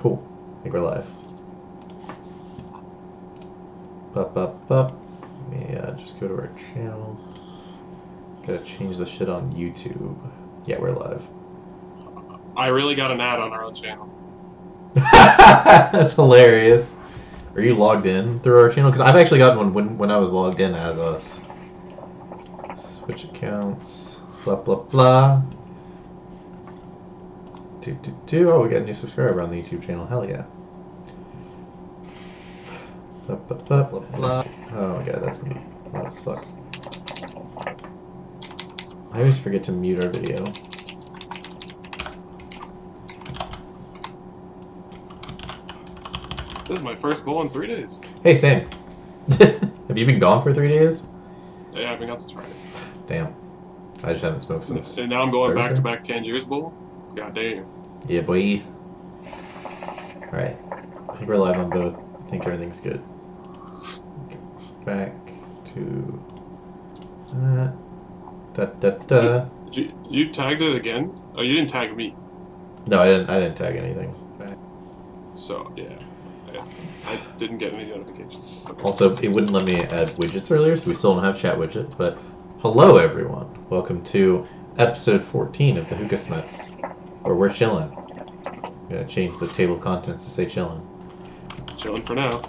Cool. I think we're live. Let me just go to our channel. Gotta change the shit on YouTube. Yeah, we're live. I really got an ad on our own channel. That's hilarious. Are you logged in through our channel? Because I've actually gotten one when I was logged in as us. Switch accounts. Blah, blah, blah. Oh, we got a new subscriber on the YouTube channel. Hell yeah. Blah, blah, blah, blah, blah. Oh my god, that's gonna be loud as fuck. I always forget to mute our video. This is my first bowl in 3 days. Hey, Sam. Have you been gone for 3 days? Yeah, I've been gone since Friday. Damn. I just haven't smoked since And now I'm going Thursday? back-to-back Tangiers Bowl. God damn. Yeah, boy. Alright. I think we're live on both. I think everything's good. Get back to that. You tagged it again? Oh, you didn't tag me. No, I didn't tag anything. So, yeah. I didn't get any notifications. Okay. Also, it wouldn't let me add widgets earlier, so we still don't have chat widget. But hello, everyone. Welcome to episode 14 of the Hookah Snuts, where we're chillin'. I'm gonna change the table of contents to say chillin'. Chilling for now.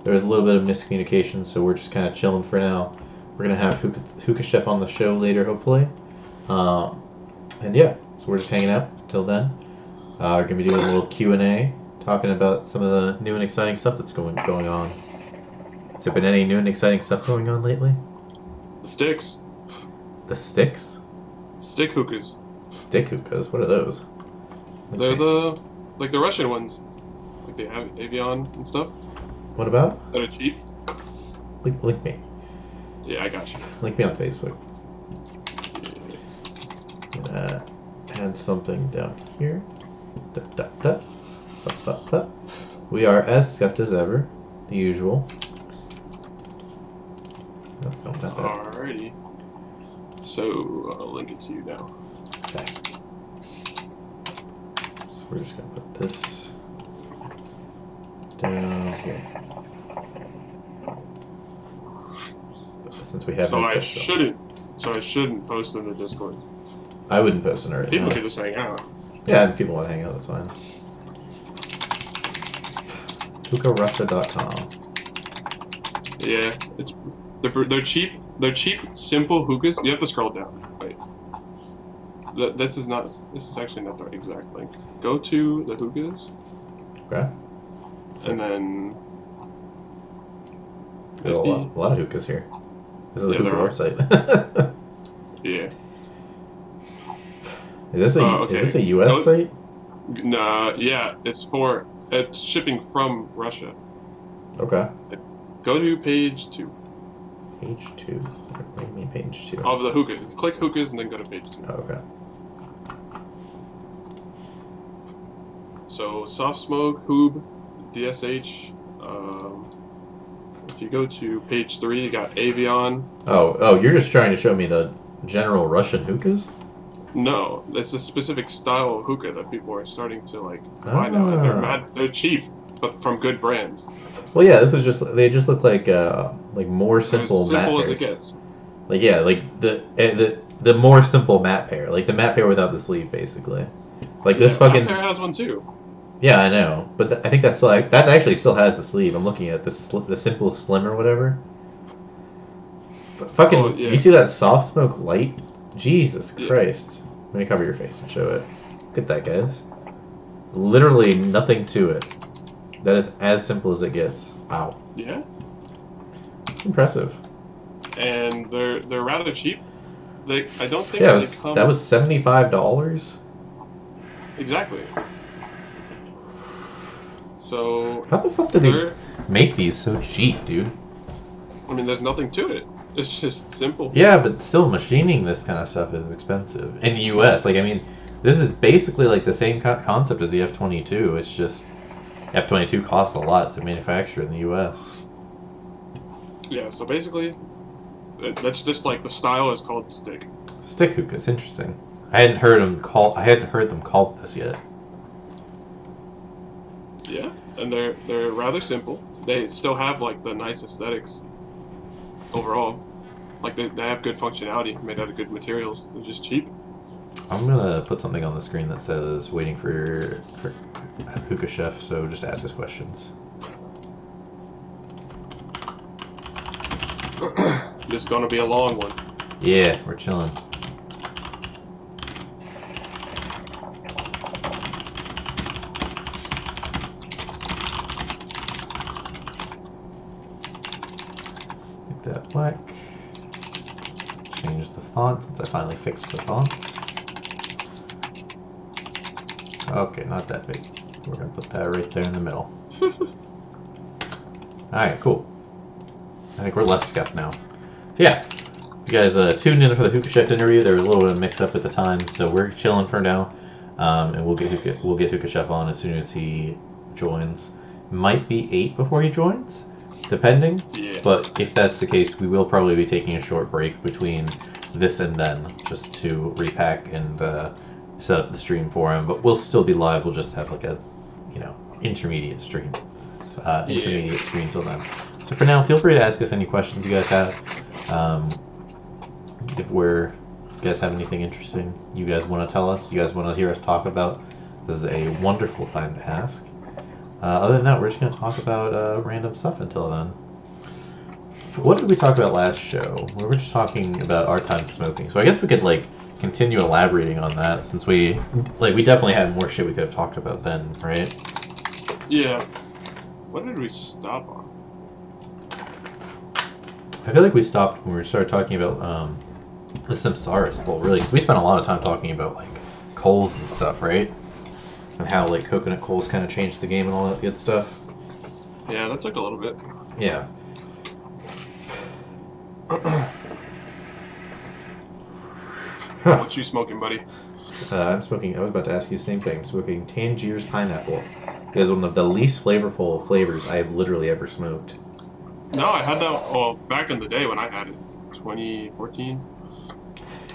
There was a little bit of miscommunication, so we're just kind of chilling for now. We're gonna have Hookah Chef on the show later, hopefully. And yeah, so we're just hanging out till then. We're gonna be doing a little Q&A, talking about some of the new and exciting stuff that's going on. Has there been any new and exciting stuff going on lately? The sticks. The sticks? Stick hookahs. Stick hookahs? What are those? They're the Russian ones. Like they have Avion and stuff. What about? That are cheap. Link me. Yeah, I got you. Link me on Facebook. Add something down here. We are as scuffed as ever. The usual. No, not that. Alrighty. So, I'll link it to you now. Okay. So we're just gonna put this down here. Since we have So I shouldn't post in the Discord. I wouldn't post in our People can just hang out. Yeah, if people want to hang out, that's fine. HookahRussia.com. Yeah, they're cheap. They're cheap, simple hookahs. You have to scroll down. Wait. This is actually not the exact link. Go to the hookahs. Okay. And then. There's a lot of hookahs here. This is a hookah website. Yeah. Is this a US site? Nah, yeah, it's shipping from Russia. Okay. Go to page 2. Page 2. What do you mean page 2? Of the hookah. Click hookahs and then go to page 2. Oh, okay. So soft smoke, hoob, DSH. If you go to page 3, you got Avion. Oh, you're just trying to show me the general Russian hookahs? No, it's a specific style of hookah that people are starting to buy now. They're cheap, but from good brands. Well, yeah, they just look like more simple as matte simple pairs. as it gets. Like yeah, like the more simple matte pair, like the matte pair without the sleeve, basically. Like this fucking. Matte pair has one too. Yeah, I know, but I think that's that actually still has the sleeve. I'm looking at the simple slim or whatever. But fucking, you see that soft smoke light? Jesus Christ! Let me cover your face and show it. Look at that, guys. Literally nothing to it. That is as simple as it gets. Wow. Yeah. It's impressive. And they're rather cheap. I don't think that was $75. Exactly. So how the fuck did they make these so cheap, dude? I mean, there's nothing to it. It's just simple. Yeah, but still, machining this kind of stuff is expensive in the U.S. Like, I mean, this is basically like the same concept as the F-22. It's just F-22 costs a lot to manufacture in the U.S. Yeah, so basically, that's just like the style is called stick. Stick hookah. It's interesting. I hadn't heard them called this yet. Yeah, and they're rather simple. They still have like the nice aesthetics overall. Like they have good functionality, made out of good materials. They're just cheap. I'm gonna put something on the screen that says waiting for Hookah Chef, so just ask us questions. This is gonna be a long one. Yeah, we're chilling. Make that black. Change the font since I finally fixed the fonts. Okay, not that big. We're gonna put that right there in the middle. Alright, cool. I think we're less scuffed now. So yeah, you guys tuned in for the Hookah Chef interview. There was a little bit of mix up at the time, so we're chilling for now. And we'll get Hookah Chef on as soon as he joins. Might be 8 before he joins, depending. Yeah. But if that's the case, we will probably be taking a short break between this and then, just to repack and set up the stream for him. But we'll still be live. We'll just have like a, intermediate stream. Intermediate stream till then. So for now, feel free to ask us any questions you guys have. If you guys have anything interesting you guys want to tell us, you guys want to hear us talk about, this is a wonderful time to ask. Other than that, we're just going to talk about random stuff until then. What did we talk about last show? We were just talking about our time smoking. So I guess we could continue elaborating on that, since we definitely had more shit we could have talked about then, right? Yeah. What did we stop on? I feel like we stopped when we started talking about the Samsaris bowl, really, because we spent a lot of time talking about coals and stuff, right? And how coconut coals kind of changed the game and all that good stuff. Yeah, that took a little bit. Yeah. What you smoking, buddy? I'm smoking. I was about to ask you the same thing. I'm smoking Tangier's pineapple. It is one of the least flavorful flavors I have literally ever smoked. No, I had that back in the day when I had it, 2014.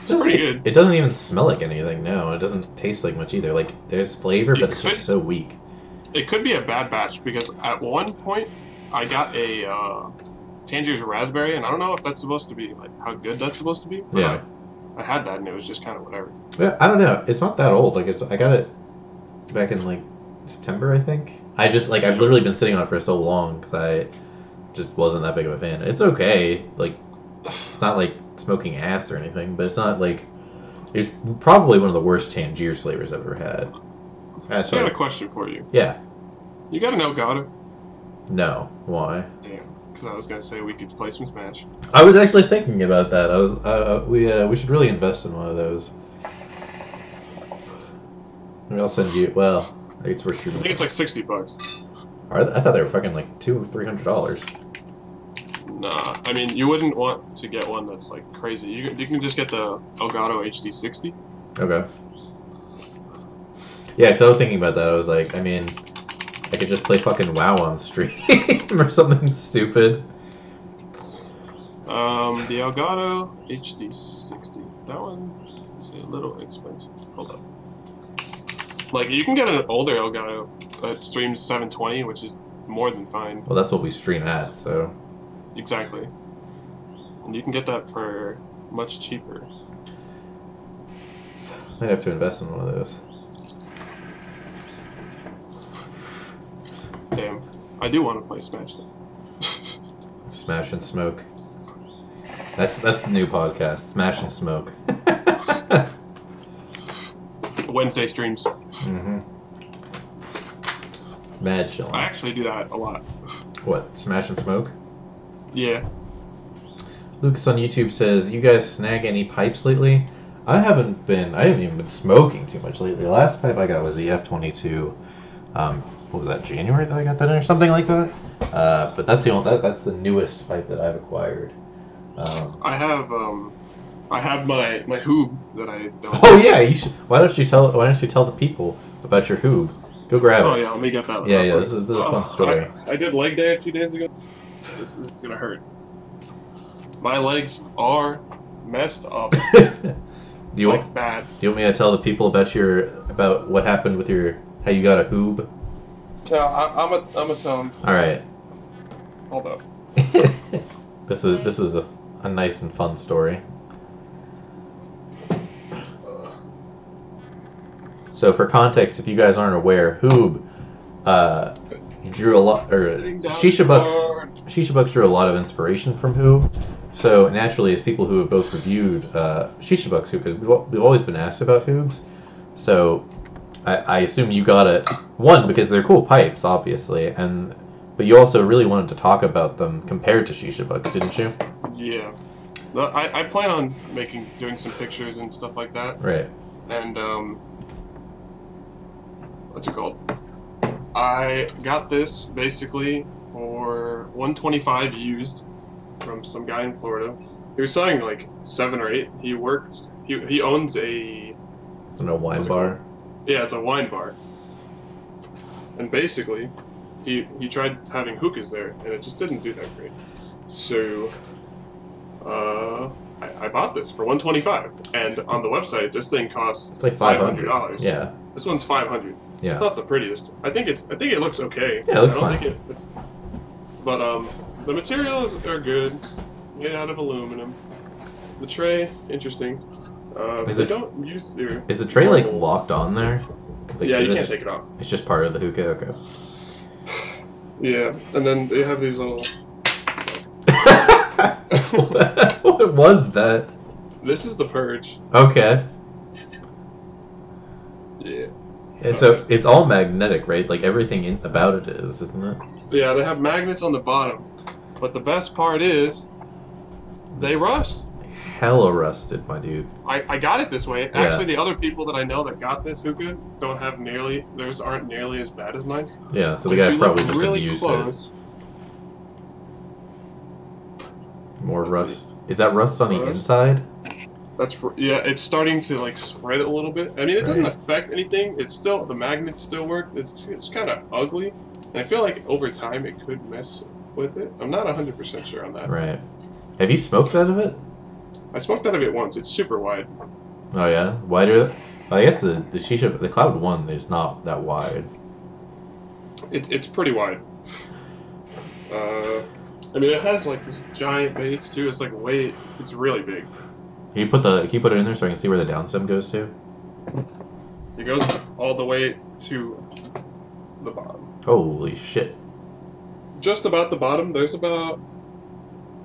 It's pretty good. It doesn't even smell like anything now. It doesn't taste like much either. There's flavor, but it's just so weak. It could be a bad batch, because at one point I got a Tangier's raspberry, and I don't know if that's supposed to be how good that's supposed to be. But Yeah. I had that, and it was just kind of whatever. Yeah, I don't know. It's not that old. I got it back in September, I think. I've literally been sitting on it for so long because I just wasn't that big of a fan. It's okay. It's not like smoking ass or anything, but it's not it's probably one of the worst Tangiers flavors I've ever had. Actually, I got a question for you. Yeah. You got an Elgato? No. Why? Damn. Because I was gonna say we could play some Smash. I was actually thinking about that. We should really invest in one of those. Maybe I'll send you. Well, it's worth shooting. I think it's $60. I thought they were fucking $200 or $300. Nah, I mean you wouldn't want to get one that's crazy. You can just get the Elgato HD60. Okay. Yeah, because I was thinking about that. I was like, I mean, I could just play fucking WoW on stream or something stupid. The Elgato HD60. That one is a little expensive. Hold up. You can get an older Elgato that streams 720, which is more than fine. Well, that's what we stream at, so. Exactly. And you can get that for much cheaper. Might have to invest in one of those. Damn. I do want to play Smash though. Smash and Smoke. That's the new podcast. Smash and Smoke. Wednesday streams. Mm-hmm. Mad chillin'. I actually do that a lot. What? Smash and Smoke? Yeah. Lucas on YouTube says, "You guys snag any pipes lately?" I haven't even been smoking too much lately. The last pipe I got was the F22. What was that, January that I got that in or something like that? But that's that's the newest pipe that I've acquired. I have my hoob that I don't. Oh yeah, you should. Why don't you tell the people about your hoob? Go grab it. Oh yeah, let me get that. Yeah, this is a fun story. I did leg day a few days ago. This is gonna hurt. My legs are messed up. Do you want bad? Do you want me to tell the people about what happened with how you got a hoob? Yeah, I'm a Tom. All right. Hold up. This was a nice and fun story. So for context, if you guys aren't aware, Hoob drew a lot, or Shisha Bucks drew a lot of inspiration from Hoob. So naturally, as people who have both reviewed Shisha Bucks, because we've always been asked about Hoobs, so I assume you got it, one, because they're cool pipes, obviously, but you also really wanted to talk about them compared to Shisha Bucks, didn't you? Yeah. I plan on doing some pictures and stuff like that. Right. And, what's it called? I got this, basically, for $125 used from some guy in Florida. He was selling, like, 7 or 8. He owns a... It's a wine bar? Yeah, it's a wine bar. And basically, he tried having hookahs there, and it just didn't do that great. So, I bought this for $125, and on the website, this thing costs it's like $500. Yeah. This one's $500. Yeah. It's not the prettiest. I think it looks okay. Yeah, it looks fine. But the materials are good, made out of aluminum. The tray, interesting. Is the tray like locked on there? Like, yeah, you can't take it off. It's just part of the hookah. Okay. Yeah, and then they have these little. What was that? This is the purge. Okay. Yeah. And so it's all magnetic, right? Like everything about it is, isn't it? Yeah, they have magnets on the bottom, but the best part is they rust. Hella rusted, my dude. I got it this way. Yeah. Actually, the other people that I know that got this hookah theirs aren't nearly as bad as mine. Yeah, so the guy probably just really abused close. it. More rust. Is that rust on the inside? It's starting to like spread a little bit. I mean, it doesn't affect anything. It's still, the magnets still work. It's kind of ugly, and I feel like over time it could mess with it. I'm not 100% sure on that. Right. Have you smoked out of it? I smoked out of it once. It's super wide. Oh yeah, wider. I guess the Cloud One is not that wide. It's pretty wide. I mean, it has like this giant base too. It's like it's really big. Can you put it in there so I can see where the downstem goes to? It goes all the way to the bottom. Holy shit! Just about the bottom. There's about.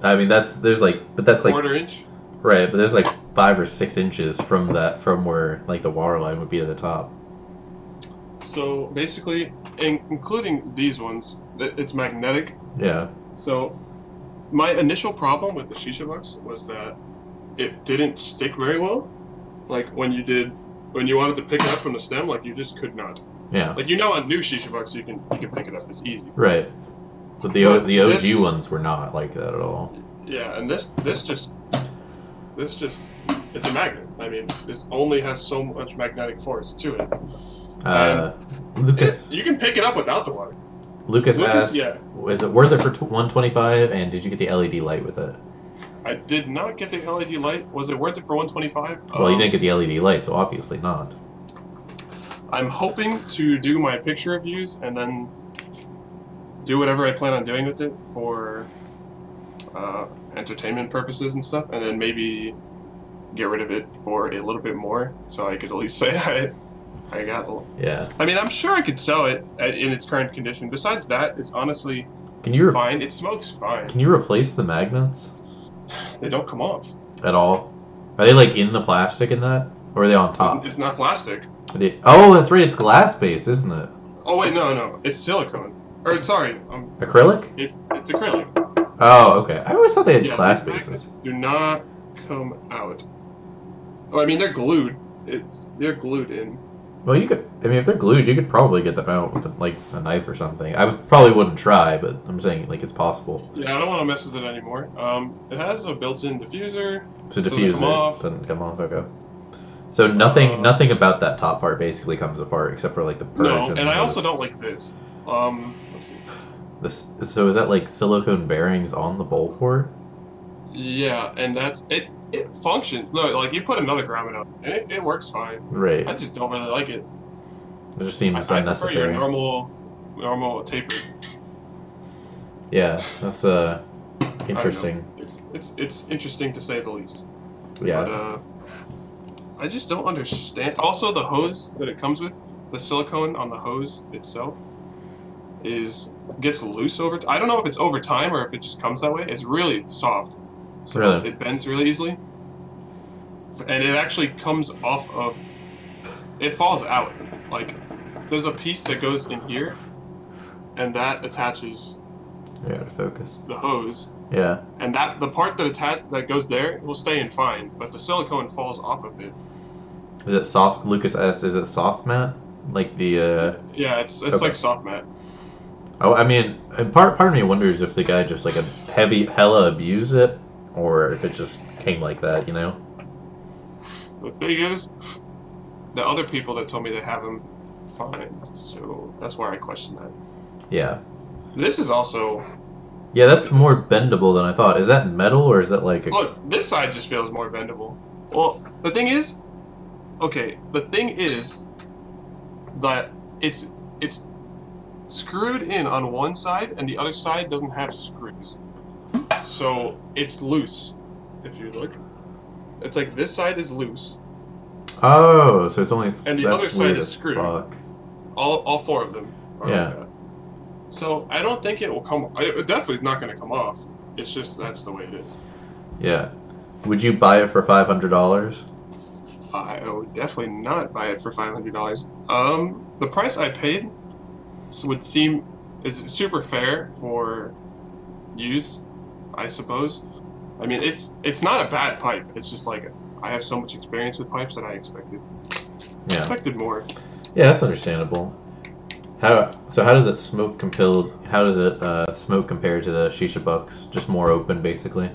I mean, that's quarter inch. Right, but there's like 5 or 6 inches from where like the water line would be to the top. So basically, including these ones, it's magnetic. Yeah. So my initial problem with the Shisha Bucks was that it didn't stick very well. Like when you wanted to pick it up from the stem, like you just could not. Yeah. Like on new Shisha Bucks, you can pick it up. It's easy. Right. But the OG ones were not like that at all. Yeah, and this just it's a magnet. I mean, this only has so much magnetic force to it. Lucas, you can pick it up without the water. Lucas asked, is it worth it for $125? And did you get the LED light with it? I did not get the LED light. Was it worth it for $125? Well, you didn't get the LED light, so obviously not. I'm hoping to do my picture reviews and then do whatever I plan on doing with it for entertainment purposes and stuff, and then maybe get rid of it for a little bit more, so I could at least say I got. Yeah. I mean, I'm sure I could sell it in its current condition. Besides that, it's honestly fine. It smokes fine. Can you replace the magnets? They don't come off at all. Are they like in the plastic in that, or are they on top? It's not plastic. Oh, that's right. It's glass based, isn't it? Oh wait, no. It's silicone. Or sorry, acrylic. It's acrylic. Oh, okay. I always thought they had glass bases. Do not come out. Oh, I mean, they're glued. They're glued in. Well, if they're glued, you could probably get them out with like a knife or something. I probably wouldn't try, but I'm saying like it's possible. Yeah, I don't want to mess with it anymore. It has a built-in diffuser. To diffuse it, doesn't come off. Okay. So nothing about that top part basically comes apart except for like the purge. No, and I also don't like this. Let's see. So is that like silicone bearings on the bowl port? Yeah, and that's it. It functions. No, like you put another grommet on, and it works fine. Right. I just don't really like it. It just seems unnecessary. I prefer your normal normal tapered. Yeah, that's interesting. It's interesting to say the least. Yeah. But I just don't understand. Also, the hose that it comes with, the silicone on the hose itself, gets loose over. I don't know if it's over time or if it just comes that way. It's really soft, so Really? it bends really easily, and it actually comes off of. It falls out. Like there's a piece that goes in here, and that attaches. Yeah, to focus. The hose. Yeah. And that part that goes there will stay in fine, but the silicone falls off of it. Is it soft? Lucas asked, is it soft matte? Like the Yeah, it's okay. like soft matte. Oh, I mean, part of me wonders if the guy just like a hella abused it, or if it just came like that, you know? The thing is, the other people that told me they have them fine, so that's why I question that. Yeah. This is also. Yeah, that's more bendable than I thought. Is that metal or is that like a... Look, this side just feels more bendable. Well, the thing is that it's screwed in on one side and the other side doesn't have screws. So it's loose, if you look. It's like this side is loose. Oh, so it's only... And the other side is screwed. Fuck. All four of them are yeah. like that. So I don't think it will come. It definitely is not going to come off. It's just that's the way it is. Yeah. Would you buy it for $500? I would definitely not buy it for $500. The price I paid would seem is super fair for used, I suppose. I mean, it's not a bad pipe. It's just like I have so much experience with pipes that I expected more. Yeah, that's understandable. How does it smoke How does it smoke compared to the shisha bucks? Just more open, basically.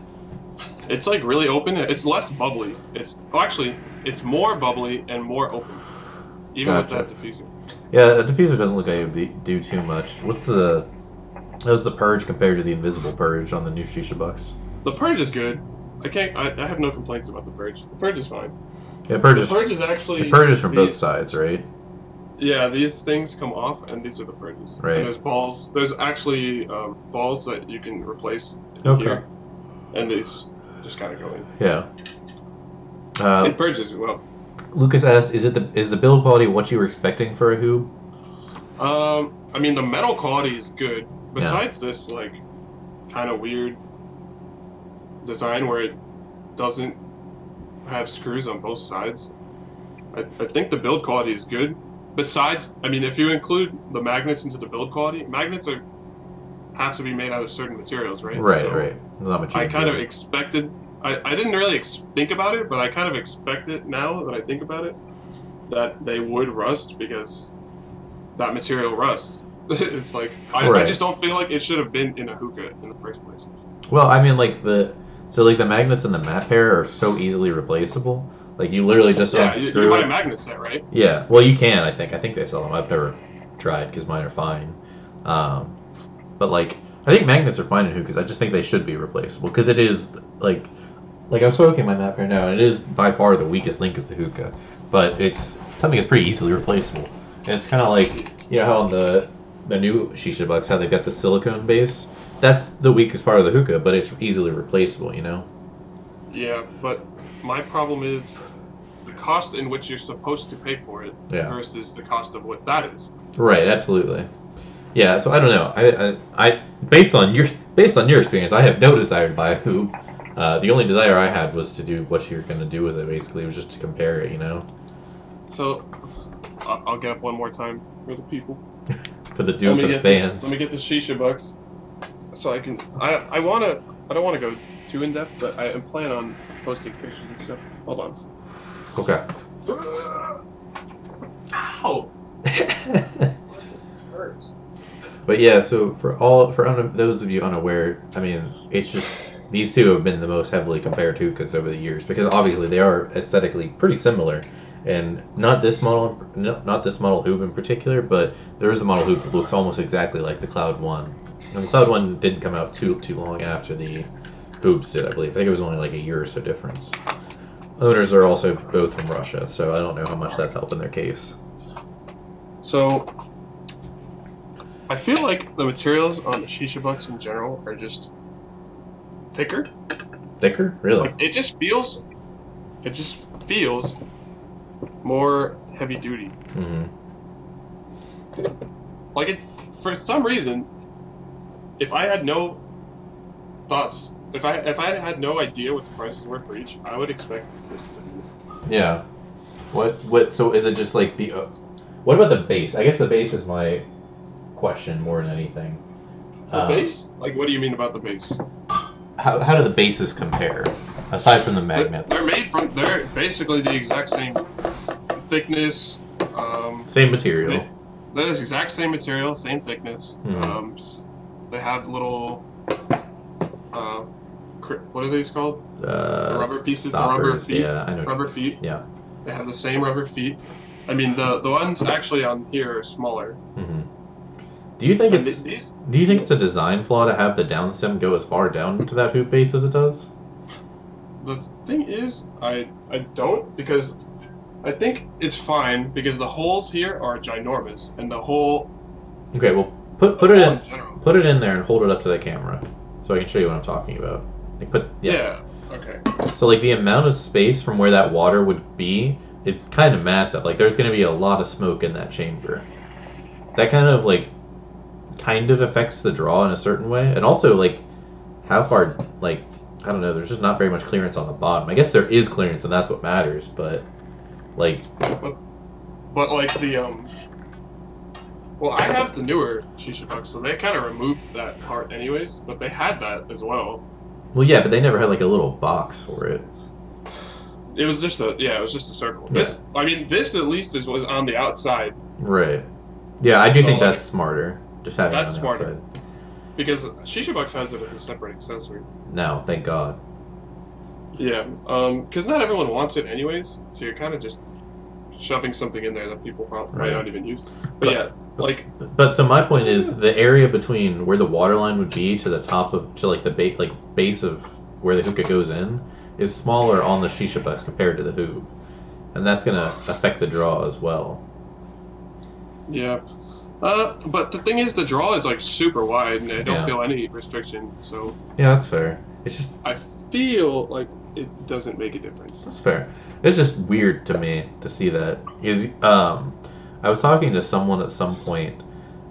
It's like really open. It's less bubbly. It's more bubbly and more open, even with that diffuser. Yeah, the diffuser doesn't look like it would do too much. How's the purge compared to the invisible purge on the new shisha bucks? The purge is good. I have no complaints about the purge. The purge is fine. Yeah, the purge is actually. The purge is from both sides, right? Yeah, these things come off, and these are the purges. Right. And there's balls. There's actually balls that you can replace here, and these just gotta go in. Yeah. It purges as well. Lucas asked, "Is the build quality what you were expecting for a hoob?" I mean, the metal quality is good. Besides this, like, kind of weird design where it doesn't have screws on both sides. I think the build quality is good. Besides, I mean, if you include the magnets into the build quality, magnets have to be made out of certain materials, right? Right, so right. Not much. I kind of expected. I didn't really think about it, but I kind of expect it now that I think about it, that they would rust because that material rusts. It's like I just don't feel like it should have been in a hookah in the first place. Well, I mean, like the magnets in the mat pair are so easily replaceable. Like you literally just unscrew you buy a magnet set, right? Yeah, well, you can. I think they sell them. I've never tried because mine are fine. But like I think magnets are fine in hookahs. I just think they should be replaceable because it is like I'm smoking my mat pair now, and it is by far the weakest link of the hookah. But it's something that's pretty easily replaceable. And it's kind of like how on the new shisha bucks how they've got the silicone base. That's the weakest part of the hookah, but it's easily replaceable. Yeah, but my problem is the cost in which you're supposed to pay for it versus the cost of what that is. Right, absolutely. Yeah, so I don't know. I based on your experience, I have no desire to buy a hoop. The only desire I had was to do what you're going to do with it. Basically, it was just to compare it. So I'll get up one more time for the people. For the fans. Let me get the shisha bucks, so I can. I don't want to go too in depth, but I am planning on posting pictures and stuff. Hold on. Okay. Ow. Hurts. But yeah, so for those of you unaware, I mean, it's just these two have been the most heavily compared hookahs over the years because obviously they are aesthetically pretty similar, and not this model hoop in particular, but there is a model hoop that looks almost exactly like the Cloud One. And the Cloud One didn't come out too long after the hoops did, I believe. I think it was only like a year or so difference. Owners are also both from Russia, so I don't know how much that's helping their case. So I feel like the materials on the shisha bucks in general are just thicker. Thicker? Really? Like it just feels more heavy duty. Mm-hmm. Like it, for some reason, if I had no thoughts, if I had no idea what the prices were for each, I would expect this to be. Yeah. What? So is it just like the? What about the base? I guess the base is my question more than anything. The base? Like, what do you mean about the base? How do the bases compare aside from the magnets? They're basically the exact same thickness. Same material. They're the exact same material, same thickness. Mm-hmm. They have little. What are these called? The rubber pieces, stoppers, the rubber feet. Yeah, I know. Rubber feet. Yeah. They have the same rubber feet. I mean, the ones actually on here are smaller. Mm-hmm. Do you think it's a design flaw to have the downstem go as far down to that hoop base as it does? The thing is, I don't, because I think it's fine because the holes here are ginormous and the hole. Okay, well put it in there and hold it up to the camera so I can show you what I'm talking about. Like yeah. Okay. So like the amount of space from where that water would be, it's kind of massive. Like there's going to be a lot of smoke in that chamber. That kind of affects the draw in a certain way, and also like how far, like I don't know, there's just not very much clearance on the bottom. I guess there is clearance and that's what matters, but like but like the well, I have the newer shisha bucks, so they kind of removed that part anyways, but they had that as well. Well, yeah, but they never had like a little box for it. It was just a circle. Yeah. This at least was on the outside. Right. Yeah, I do think that's smarter. Just having it on the smarter. outside. Because Shisha Bucks has it as a separate accessory. No, thank God. Yeah, because not everyone wants it anyways, so you're kind of just shoving something in there that people probably don't even use. But yeah, like. But so my point is the area between where the water line would be to the top like the base of where the hookah goes in is smaller on the Shisha Bucks compared to the hoop, and that's gonna affect the draw as well. Yeah. But the thing is, the draw is like super wide, and I don't feel any restriction. So yeah, that's fair. It's just I feel like it doesn't make a difference. That's fair. It's just weird to me to see that. I was talking to someone at some point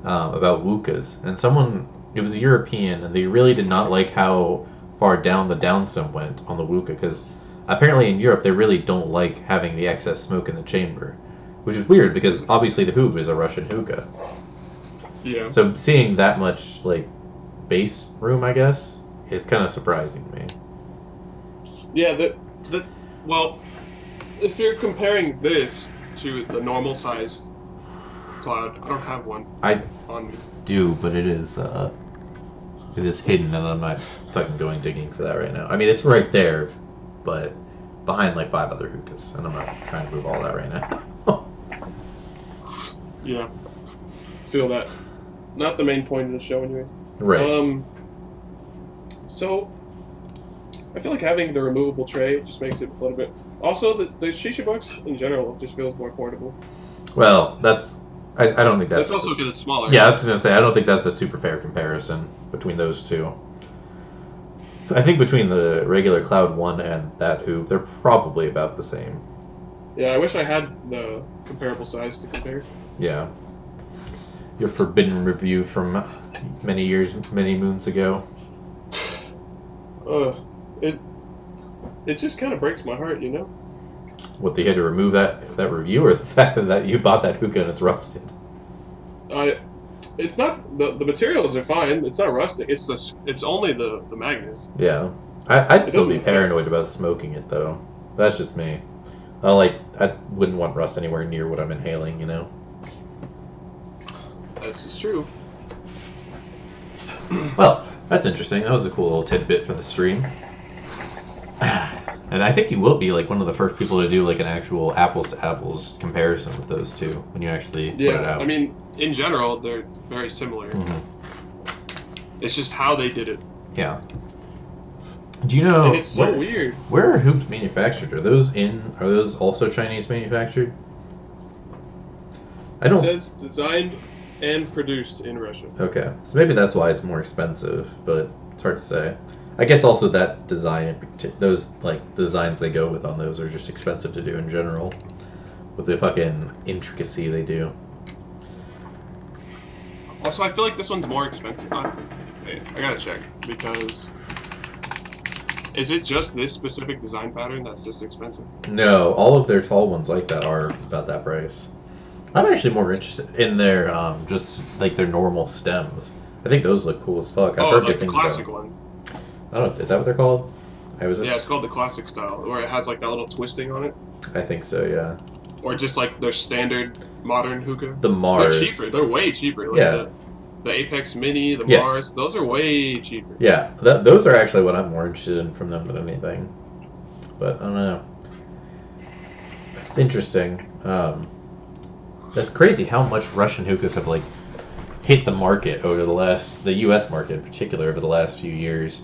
about wukas, and it was European, and they really did not like how far down the downstem went on the wuka, because apparently in Europe they really don't like having the excess smoke in the chamber. Which is weird because obviously the hoop is a Russian hookah. Yeah. So seeing that much like base room, I guess, is kind of surprising to me. Yeah. Well, if you're comparing this to the normal sized cloud, I don't have one. I on me. Do, but it is hidden, and I'm not fucking going digging for that right now. I mean, it's right there, but behind like 5 other hookahs, and I'm not trying to move all that right now. Yeah, feel that. Not the main point of the show, anyway. Right. So I feel like having the removable tray just makes it a little bit. Also, the shisha bucks in general just feels more portable. Well, I don't think that's also because it's smaller. Yeah, I was just gonna say I don't think that's a super fair comparison between those two. I think between the regular Cloud 1 and that hoop, they're probably about the same. Yeah, I wish I had the comparable size to compare. Yeah. Your forbidden review from many moons ago. It just kind of breaks my heart, you know? What, they had to remove that review, or the fact that you bought that hookah and it's rusted? It's not, the materials are fine, it's not rusting, it's only the magnets. Yeah. I'd still be paranoid about smoking it, though. That's just me. I wouldn't want rust anywhere near what I'm inhaling, you know? That's just true. Well, that's interesting. That was a cool little tidbit for the stream. And I think you will be like one of the first people to do like an actual apples to apples comparison with those two when you actually put it out. I mean, in general, they're very similar. Mm-hmm. It's just how they did it. Yeah. Do you know? And it's so weird. Where are hoops manufactured? Are those also Chinese manufactured? I don't. It says designed and produced in Russia. Okay, so maybe that's why it's more expensive, but it's hard to say. I guess also that design, those like designs they go with on those are just expensive to do in general, with the fucking intricacy they do. Also, I feel like this one's more expensive. Wait, I gotta check because is it just this specific design pattern that's just expensive? No, all of their tall ones like that are about that price. I'm actually more interested in their just like their normal stems. I think those look cool as fuck. I've heard like good the things classic about one. I don't know, is that what they're called? Yeah, it's called the classic style, where it has like that little twisting on it. I think so, yeah. Or just like their standard modern hookah. The Mars. They're cheaper. They're way cheaper. Like Yeah. The Apex Mini, the Yes. Mars, those are way cheaper. Yeah, those are actually what I'm more interested in from them than anything. But I don't know. It's interesting. That's crazy how much Russian hookahs have like hit the market over the U.S. market in particular over the last few years.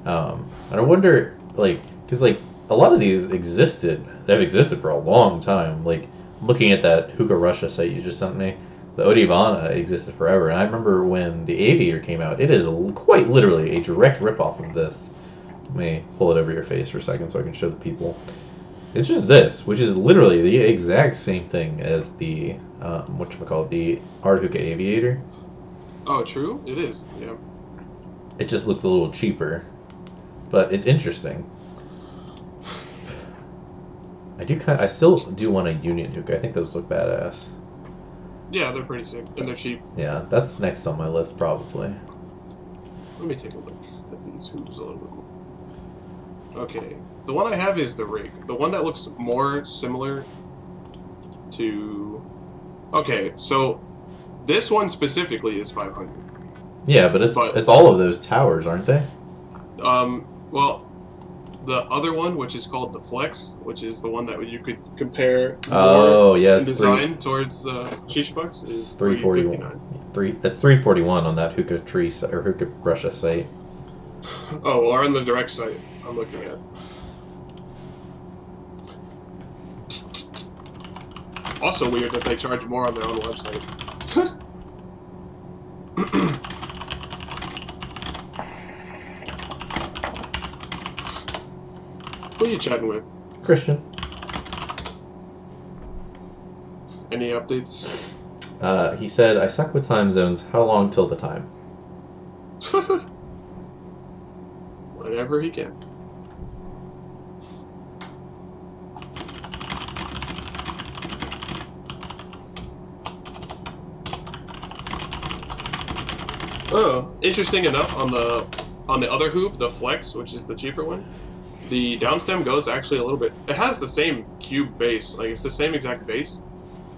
And I wonder, like, because like a lot of these they've existed for a long time. Like looking at that Hookah Russia site you just sent me, the Odivana existed forever. And I remember when the Aviator came out, it is quite literally a direct ripoff of this. Let me pull it over your face for a second so I can show the people. It's just this, which is literally the exact same thing as the whatchamacallit, the Art Hookah Aviator. Oh, true. It is. Yeah. It just looks a little cheaper, but it's interesting. I still do want a Union hookah. I think those look badass. Yeah, they're pretty sick and they're cheap. Yeah, that's next on my list probably. Let me take a look at these hoops a little bit more. Okay, the one I have is the rig. The one that looks more similar to... Okay, so this one specifically is 500. Yeah, but it's all of those towers, aren't they? Well, the other one, which is called the Flex, which is the one that you could compare yeah, in design towards the Shisha Bucks, is 349. That's 341 on that Hookah Tree or Hookah Russia site. Oh, or on the direct site I'm looking at. Also weird that they charge more on their own website. Who are you chatting with? Christian. Any updates? He said, I suck with time zones. How long till the time? Whenever he can. Oh, interesting enough, on the other hoop, the Flex, which is the cheaper one, the downstem goes actually a little bit. It has the same cube base, like it's the same exact base,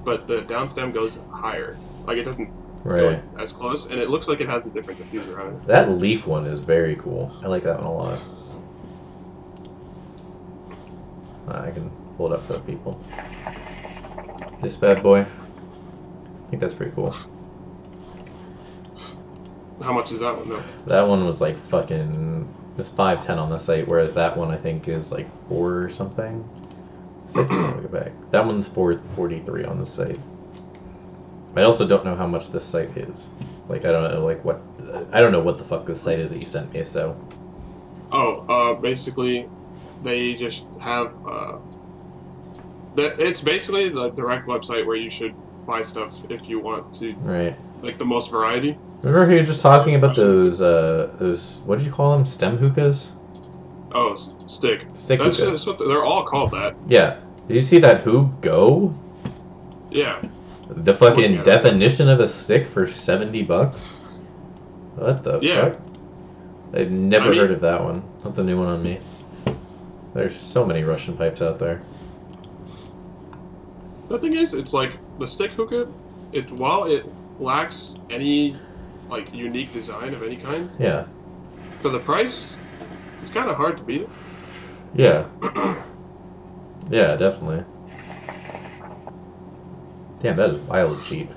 but the downstem goes higher. Like it doesn't go as close, and it looks like it has a different diffuser on it. That leaf one is very cool. I like that one a lot. I can pull it up for the people. This bad boy. I think that's pretty cool. How much is that one though? That one was like fucking... It's $5.10 on the site, whereas that one I think is like $4 or something. Site doesn't want to go back. That one's $4.43 on the site. I also don't know how much this site is. Like I don't know like what I don't know what the fuck this site is that you sent me. So. Basically, they just have it's basically the direct website where you should buy stuff if you want to. Right. Like the most variety. Remember you were just talking about those what did you call them? Stem hookahs? Oh, stick. Stick hookahs. That's what they're all called that. Yeah. Did you see that hoop go? Yeah. The fucking definition of a stick for $70? What the fuck? I've never heard of that one. That's a new one on me. There's so many Russian pipes out there. The thing is, it's like the stick hookah. While it lacks any like unique design of any kind. Yeah. For the price, it's kind of hard to beat it. Yeah. Yeah, definitely. Damn, that is wildly cheap.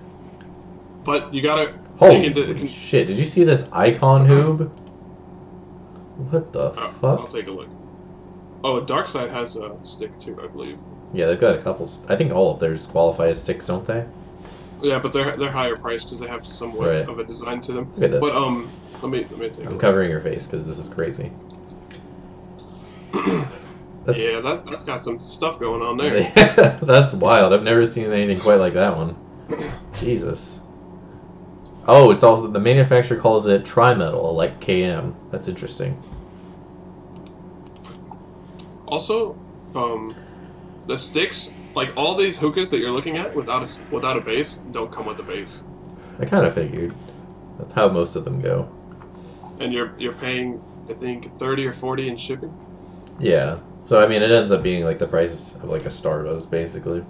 But you gotta Holy shit, did you see this icon hoob? What the fuck? I'll take a look. Oh, Dark Side has a stick too, I believe. Yeah, they've got a couple. I think all of theirs qualify as sticks, don't they? Yeah, but they're higher priced because they have somewhat Right. of a design to them. Look at this. But let me take a I'm look. covering your face because this is crazy. Yeah, that's got some stuff going on there. That's wild. I've never seen anything quite like that one. Jesus. Oh, it's also the manufacturer calls it tri-metal, like KM. That's interesting. Also, the sticks, like all these hookahs that you're looking at without a base, don't come with a base. I kind of figured. That's how most of them go. And you're paying, I think, 30 or 40 in shipping. Yeah. So I mean, it ends up being like the price of like a Starbucks, basically.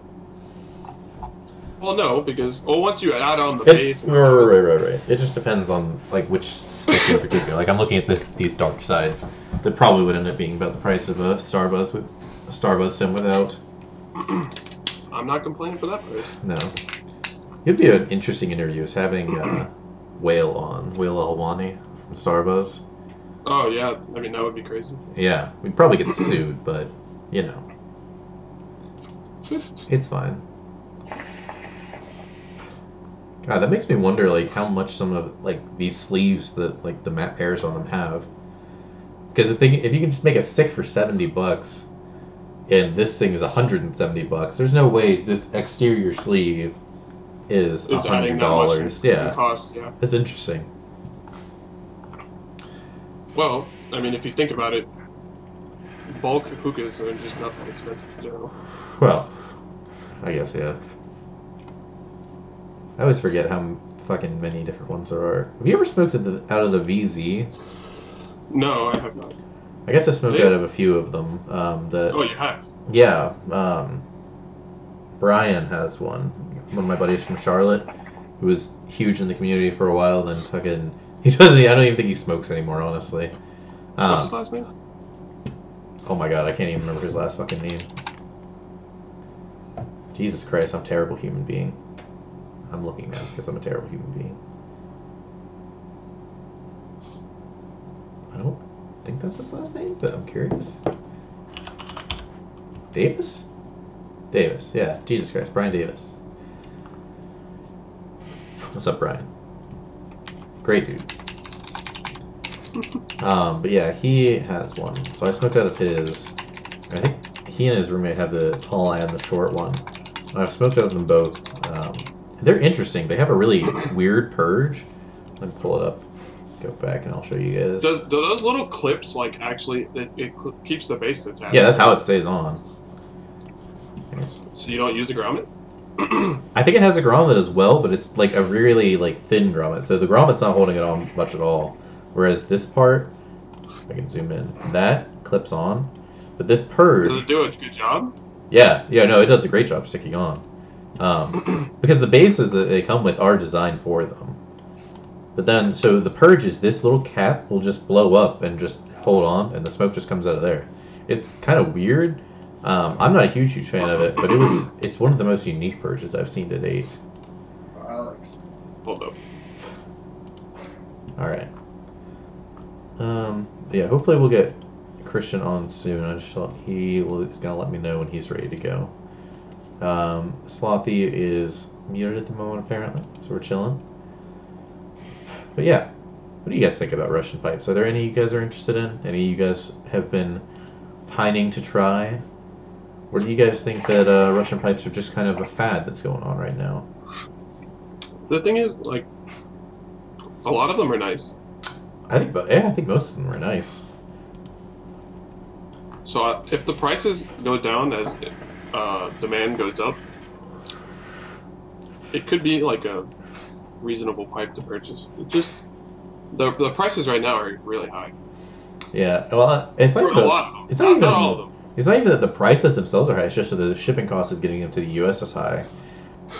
Well, no, because once you add on the base, and right. It just depends on like which stick in particular. Like I'm looking at these dark sides. That probably would end up being about the price of a Starbuzz stem without. I'm not complaining for that price. No. It'd be an interesting interview is having Whale Alwani from Starbuzz. Oh yeah, I mean that would be crazy. Yeah, we'd probably get sued, but you know, it's fine. God, that makes me wonder like how much some of like these sleeves that like the matte pairs on them have. Because if you can just make a stick for $70, and this thing is $170, there's no way this exterior sleeve is $100. Yeah, cost. Yeah, that's interesting. Well, I mean, if you think about it, bulk hookahs are just not that expensive in general. Well, I guess yeah. I always forget how fucking many different ones there are. Have you ever smoked out of the VZ? No, I have not. I guess I smoked out of a few of them. Oh, you have? Yeah. Brian has one. One of my buddies from Charlotte, who was huge in the community for a while. Then fucking he doesn't. I don't even think he smokes anymore, honestly. What's his last name? Oh my god, I can't even remember his last fucking name. Jesus Christ, I'm a terrible human being. I'm looking now because I'm a terrible human being. I don't think that's his last name, but I'm curious. Davis? Davis, yeah. Jesus Christ, Brian Davis. What's up, Brian? Great dude. But yeah, he has one. So I smoked out of his. I think he and his roommate have the tall and the short one. And I've smoked out of them both. They're interesting. They have a really weird purge. Let me pull it up. Go back and I'll show you guys. Do those little clips like actually it keeps the base attached? Yeah, that's how it stays on. So you don't use a grommet? I think it has a grommet as well, but it's like a really like thin grommet. So the grommet's not holding it on much at all. Whereas this part, I can zoom in. That clips on, but this purge. Does it do a good job? Yeah, no, it does a great job sticking on. Because the bases that they come with are designed for them. But then, so the purge is this little cap will just blow up and just hold on, and the smoke just comes out of there. It's kind of weird. I'm not a huge fan of it, but it's one of the most unique purges I've seen to date. Alex, hold up. All right. Yeah, hopefully we'll get Christian on soon. He's gonna let me know when he's ready to go. Slothy is muted at the moment apparently, so we're chilling. But yeah, what do you guys think about Russian pipes? Are there any you guys are interested in? Any you guys have been pining to try? Or do you guys think that Russian pipes are just kind of a fad that's going on right now? The thing is, like, a lot of them are nice. I think most of them are nice. So if the prices go down as demand goes up, it could be like a reasonable pipe to purchase. It just the prices right now are really high. Yeah, well, it's like a lot of them. It's not even all of them. It's not even that the prices themselves are high. It's just that the shipping cost of getting them to the U.S. is high.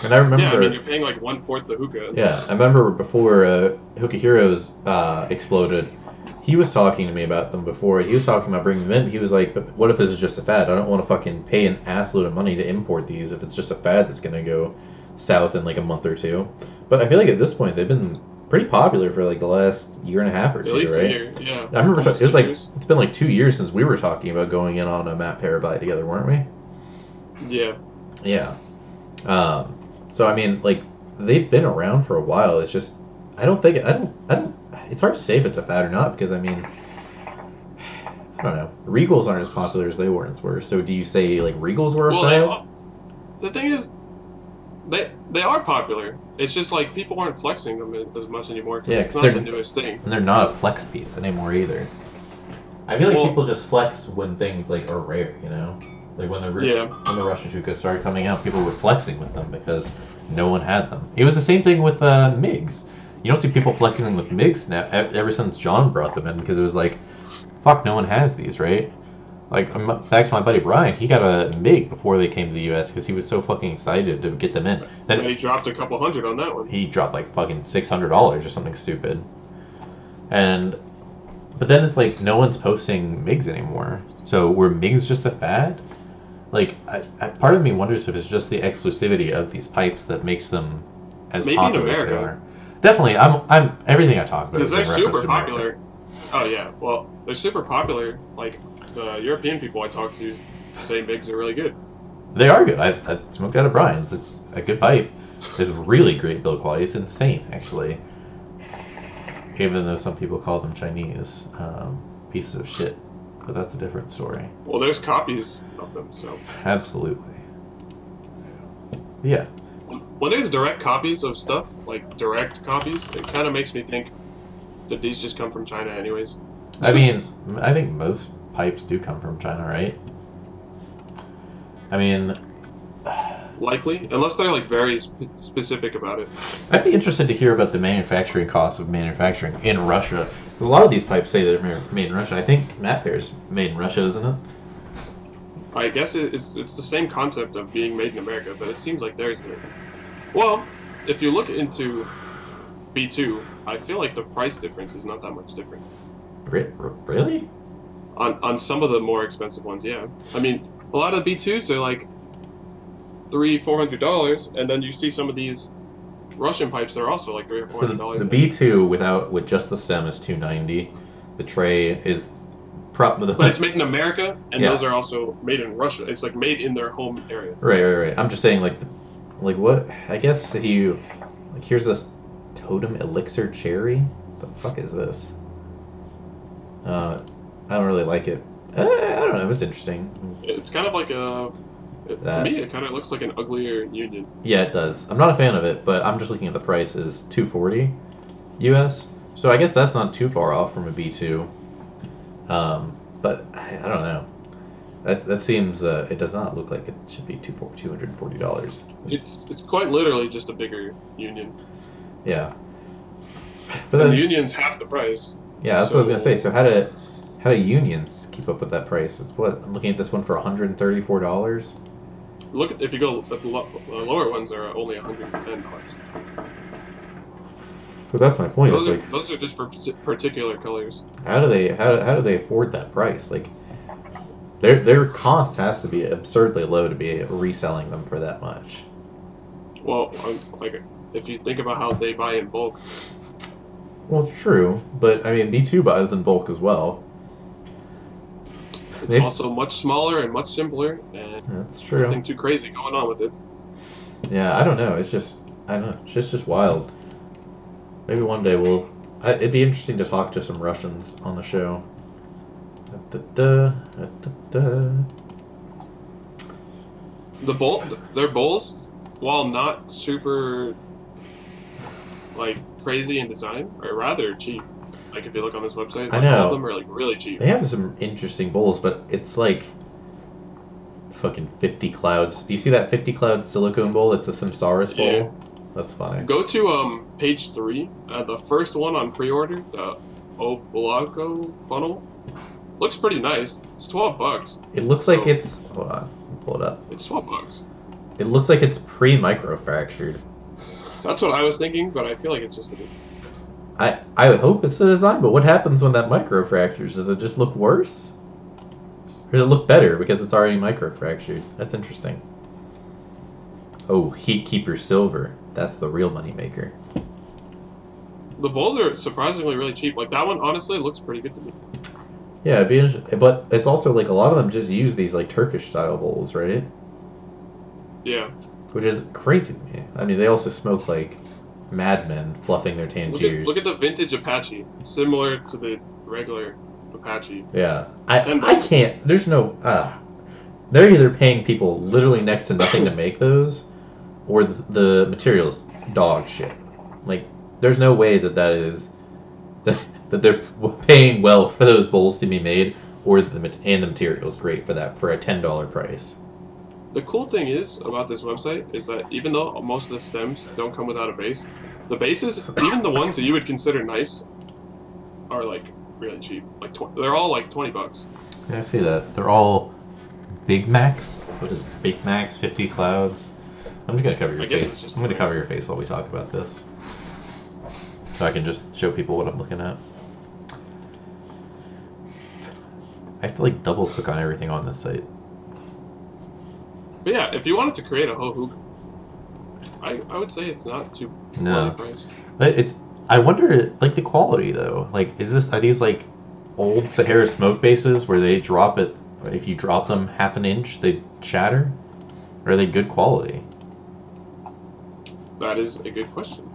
And I remember. Yeah, I mean you're paying like 1/4 the hookah. Yeah, I remember before Hookah Heroes exploded. He was talking to me about them before. He was talking about bringing them in. He was like, "But what if this is just a fad? I don't want to fucking pay an assload of money to import these if it's just a fad that's going to go south in like a month or two." But I feel like at this point they've been pretty popular for like the last year and a half or two, at least right? A year, yeah. I remember it was like it's been like 2 years since we were talking about going in on a Matt Parabyte together, weren't we? Yeah. Yeah. So I mean, like they've been around for a while. It's just I don't think I don't. It's hard to say if it's a fad or not because I mean. I don't know. Regals aren't as popular as they once were. So do you say like Regals were a fad? The thing is, they are popular. It's just like people aren't flexing them as much anymore because it's not the newest thing. And they're not a flex piece anymore either. I feel like people just flex when things like are rare, you know? Like when the Russian Tukas started coming out, people were flexing with them because no one had them. It was the same thing with MiGs. You don't see people flexing with MiGs now ever since John brought them in because it was like, fuck, no one has these, right? Like, back to my buddy Brian, he got a MiG before they came to the U.S. because he was so fucking excited to get them in. Then he dropped a couple $100 on that one. He dropped like fucking $600 or something stupid. But then it's like no one's posting MiGs anymore. So were MiGs just a fad? Like, part of me wonders if it's just the exclusivity of these pipes that makes them as popular as they are. Definitely, I'm everything I talk about is because they're super popular. Oh yeah, well, they're super popular. Like the European people I talk to say MiGs are really good. They are good. I smoked out of Brian's. It's a good pipe. It's really great build quality. It's insane, actually. Even though some people call them Chinese pieces of shit, but that's a different story. Well, there's copies of them, so. Absolutely. Yeah. When there's direct copies of stuff, like direct copies, it kind of makes me think that these just come from China anyways. I mean, I think most pipes do come from China, right? I mean... Likely, unless they're like very specific about it. I'd be interested to hear about the manufacturing costs of manufacturing in Russia. A lot of these pipes say they're made in Russia. I think Matt Bear's made in Russia, isn't it? I guess it's the same concept of being made in America, but it seems like theirs do. Well, if you look into B2, I feel like the price difference is not that much different. Really? On some of the more expensive ones, yeah. I mean, a lot of the B2s are like $300-400, and then you see some of these Russian pipes that are also like $300 or $400. So the B2 with just the stem is $290. The tray is but it's made in America, and those are also made in Russia. It's like made in their home area. Right. I'm just saying, like what? I guess if you here's this Totem Elixir Cherry. What the fuck is this? I don't really like it. I don't know. It's interesting. It's kind of like a. To me, it kind of looks like an uglier Union. Yeah, it does. I'm not a fan of it, but I'm just looking at the price is $240 US. So I guess that's not too far off from a B2. But I don't know. That seems it does not look like it should be $240. It's quite literally just a bigger Union. Yeah. But then the Union's half the price. Yeah, that's what I was gonna say. So how do Unions keep up with that price? It's what I'm looking at this one for $134. Look at if you go at the lower ones are only $110. But that's my point. Those are just for particular colors. How do they afford that price? Like their cost has to be absurdly low to be reselling them for that much. Well, like if you think about how they buy in bulk. Well, true, but I mean B2 buys in bulk as well. It's also much smaller and much simpler, and that's true. Nothing too crazy going on with it. Yeah, I don't know. It's just just wild. Maybe one day it'd be interesting to talk to some Russians on the show. Their bowls, while not super like crazy in design, are rather cheap. Like if you look on this website, I know all of them are like really cheap. They have some interesting bowls, but it's like fucking 50 clouds. Do you see that 50 cloud silicone bowl? It's a Samsaris bowl. Yeah. That's funny. Go to page 3, the first one on pre-order, the Oblago funnel. Looks pretty nice. It's $12. It looks like it's. Hold on, pull it up. It's $12. It looks like it's pre-microfractured. That's what I was thinking, but I feel like it's just a bit. I would hope it's the design, but what happens when that microfractures? Does it just look worse? Or does it look better because it's already microfractured? That's interesting. Oh, Heat Keeper Silver. That's the real moneymaker. The bowls are surprisingly really cheap. Like, that one, honestly, looks pretty good to me. Yeah, it'd be interesting. But it's also, like, a lot of them just use these, like, Turkish-style bowls, right? Yeah. Which is crazy to me. I mean, they also smoke like madmen fluffing their Tangiers. Look at the vintage Apache. It's similar to the regular Apache. Yeah. I can't. There's no. They're either paying people literally next to nothing to make those, or the material's dog shit. Like, there's no way that is. That they're paying well for those bowls to be made, or the material's great for that for a $10 price. The cool thing is about this website is that even though most of the stems don't come without a base, the bases, even the ones that you would consider nice, are like really cheap. Like they're all like $20. Yeah, I see that. They're all Big Macs. What is Big Macs? 50 clouds. I'm just gonna cover your face. I'm gonna cover your face while we talk about this, so I can just show people what I'm looking at. I have to like double click on everything on this site. But yeah, if you wanted to create a whole hookah, I would say it's not too poorly priced. It's. I wonder, like, the quality though. Like, are these like old Sahara smoke bases where they drop it? If you drop them half an inch, they shatter? Or are they good quality? That is a good question.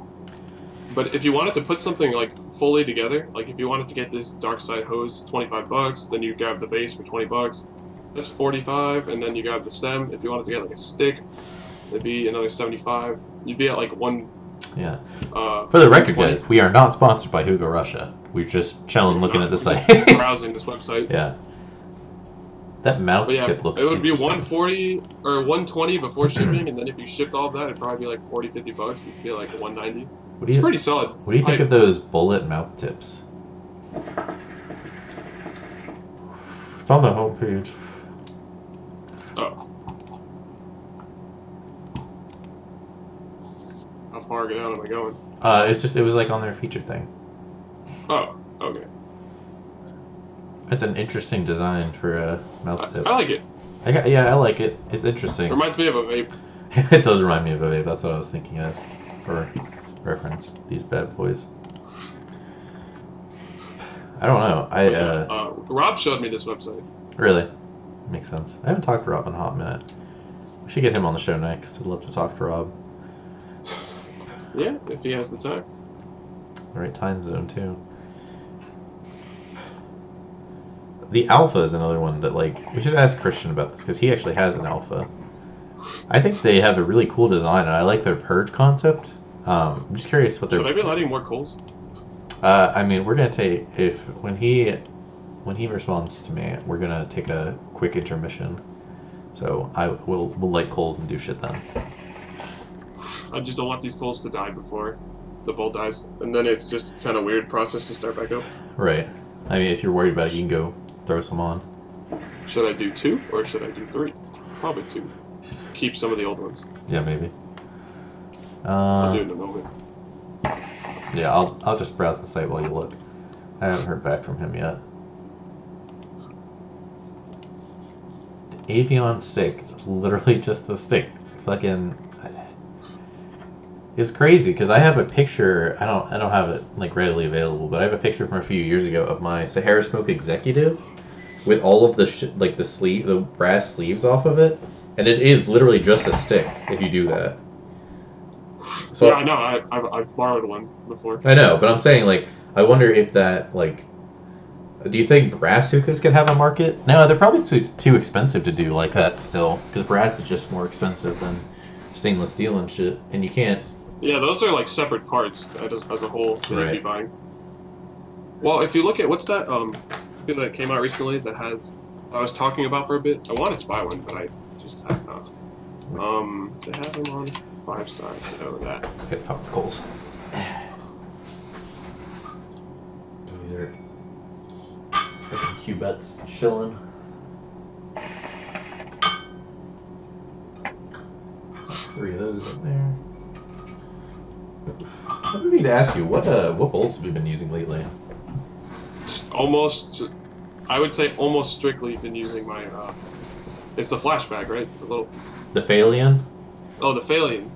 But if you wanted to put something like fully together, like if you wanted to get this dark side hose, $25, then you grab the base for $20. That's $45, and then you grab the stem. If you wanted to get like a stick, it'd be another $75. You'd be at like one. Yeah. For the record, guys, we are not sponsored by Hugo Russia. We're just chilling, looking at the site. Browsing this website. Yeah. That mount tip looks. It would be $140 or $120 before shipping, and then if you shipped all of that, it'd probably be like $40-$50. You'd be like $190. It's pretty solid. What do you think of those bullet mouth tips? It's on the homepage. Oh. How far down am I going? It was like on their feature thing. Oh, okay. It's an interesting design for a mouth tip. I like it. I like it. It's interesting. Reminds me of a vape. It does remind me of a vape. That's what I was thinking of for reference. These bad boys. I don't know. Rob showed me this website. Really? Makes sense. I haven't talked to Rob in a hot minute. We should get him on the show next. I'd love to talk to Rob. Yeah, if he has the time. The right time zone, too. The Alpha is another one that, like, we should ask Christian about this, because he actually has an Alpha. I think they have a really cool design, and I like their purge concept. I'm just curious what they're... Should I be lighting more coals? I mean, we're going to take... When he responds to me, we're going to take a quick intermission. So we'll light coals and do shit then. I just don't want these coals to die before the bowl dies. And then it's just kind of weird process to start back up. Right. I mean, if you're worried about it, you can go throw some on. Should I do 2 or should I do 3? Probably 2. Keep some of the old ones. Yeah, maybe. I'll do it in a moment. Yeah, I'll just browse the site while you look. I haven't heard back from him yet. The Avion stick, literally just a stick. Fucking, it's crazy because I have a picture. I don't have it like readily available, but I have a picture from a few years ago of my Sahara Smoke Executive with all of the the brass sleeves off of it, and it is literally just a stick if you do that. So, yeah, I know. I've borrowed one before. I know, but I'm saying, like, I wonder if that, like, do you think brass hookahs could have a market? No, they're probably too expensive to do like that still, because brass is just more expensive than stainless steel and shit, and you can't. Yeah, those are like separate parts as a whole that you'd be buying. Well, if you look at what's that that came out recently that I was talking about for a bit. I wanted to buy one, but I just have not. They have them on 5-star. I know that. Okay, fuck coals. These are freaking cubettes. Chillin. Three of those up there. I need to ask you, what bowls have you been using lately? I would say almost strictly been using my, it's the flashback, right? The Phalion? Oh, the Phalion.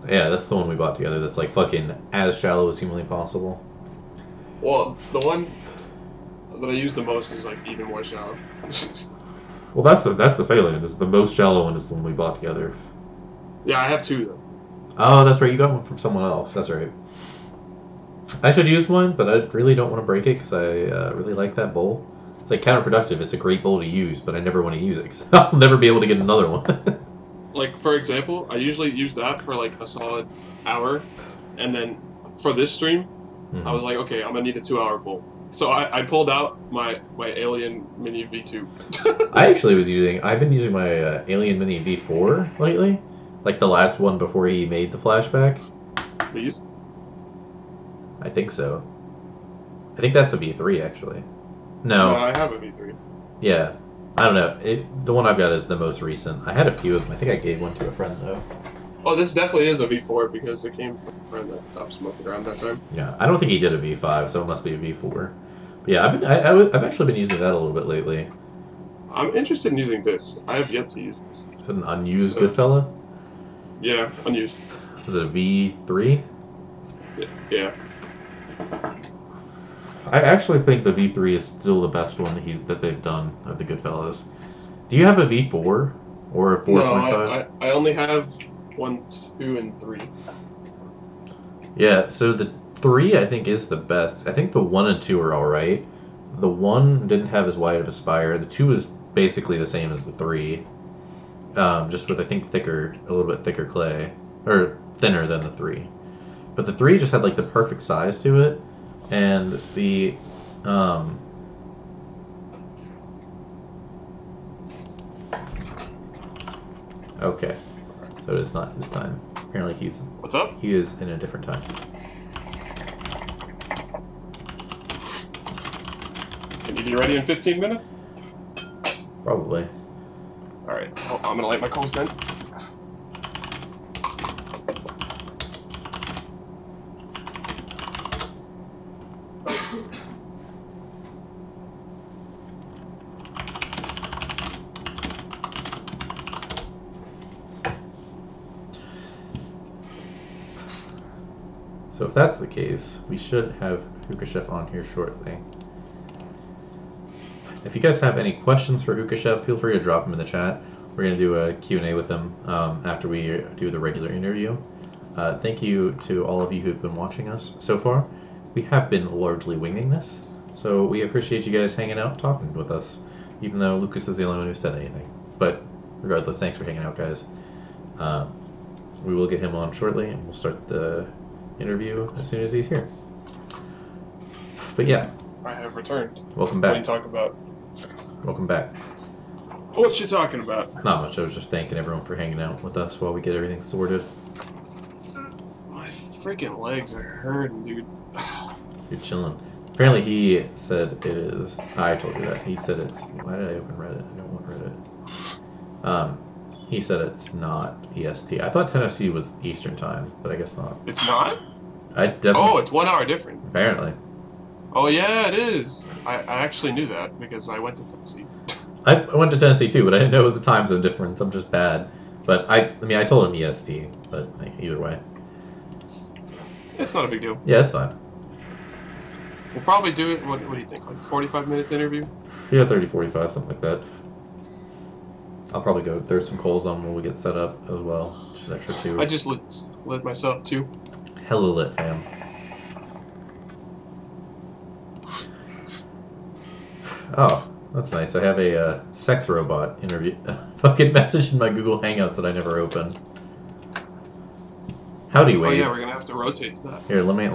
Yeah, that's the one we bought together that's like fucking as shallow as humanly possible. Well, the one that I use the most is like even more shallow. Well, that's the Phalion. It's the most shallow one is the one we bought together. Yeah, I have 2 though. Oh, that's right. You got one from someone else. That's right. I should use one, but I really don't want to break it because I really like that bowl. It's like counterproductive. It's a great bowl to use, but I never want to use it because I'll never be able to get another one. Like, for example, I usually use that for like a solid hour, and then for this stream, I was like, okay, I'm gonna need a 2-hour bowl. So I pulled out my Alien Mini V2. I've been using my Alien Mini V4 lately, like the last one before he made the flashback. These? I think so. I think that's a V3 actually. No, I have a V3. Yeah, I don't know. The one I've got is the most recent. I had a few of them. I think I gave one to a friend though. Oh, this definitely is a V4 because it came from a friend that stopped smoking around that time. Yeah, I don't think he did a V5, so it must be a V4. But yeah, I've actually been using that a little bit lately. I'm interested in using this. I have yet to use this. Is it an unused Goodfella? Yeah, unused. Is it a V3? Yeah. I actually think the V3 is still the best one that they've done of the Goodfellas. Do you have a V4 or a 4.5? No, I only have 1, 2, and 3. Yeah, so the 3 I think is the best. I think the 1 and 2 are alright. The 1 didn't have as wide of a spire. The 2 is basically the same as the 3. Just with, I think, a little bit thicker clay. Or thinner than the 3. But the 3 just had like the perfect size to it. And the okay, so it is not his time. Apparently What's up? He is in a different time. Can you be ready in 15 minutes? Probably. Alright, I'm gonna light my coals then. So if that's the case, we should have Hookah Chef on here shortly. If you guys have any questions for Hookah Chef, feel free to drop them in the chat. We're going to do a Q&A with him after we do the regular interview. Thank you to all of you who've been watching us so far. We have been largely winging this, so we appreciate you guys hanging out, talking with us, even though Lucas is the only one who said anything. But regardless, thanks for hanging out, guys. We will get him on shortly, and we'll start the interview as soon as he's here. But yeah. I have returned. Welcome back. What are you talking about? Welcome back. What you talking about? Not much. I was just thanking everyone for hanging out with us while we get everything sorted. My freaking legs are hurting, dude. You're chilling. Apparently he said it is... I told you that. He said it's... Why did I open Reddit? I don't want Reddit. He said it's not EST. I thought Tennessee was Eastern time, but I guess not. It's not? I definitely... Oh, it's 1 hour different. Apparently. Oh, yeah, it is. I actually knew that because I went to Tennessee. I went to Tennessee too, but I didn't know it was a time zone difference. I'm just bad. But I mean, I told him EST, but either way. It's not a big deal. Yeah, it's fine. We'll probably do it, what do you think, like a 45-minute interview? Yeah, 30, 45, something like that. I'll probably go throw some coals on when we get set up as well. Just an extra 2. I just lit myself too. Hella lit, fam. Oh, that's nice. I have a sex robot interview fucking message in my Google Hangouts that I never opened. Howdy, Wade. Oh yeah, we're gonna have to rotate to that. Here, let me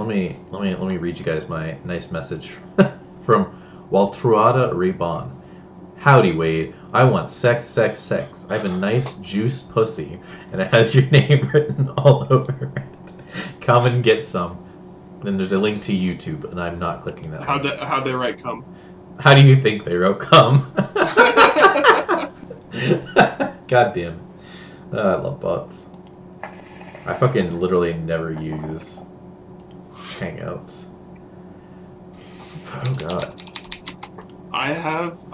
read you guys my nice message from Waltruada Reban. Howdy, Wade. I want sex, sex, sex. I have a nice juice pussy, and it has your name written all over it. Come and get some. Then there's a link to YouTube, and I'm not clicking that. How'd they write come? How do you think they wrote come? God damn. I love bots. I fucking literally never use Hangouts. Oh god. I have,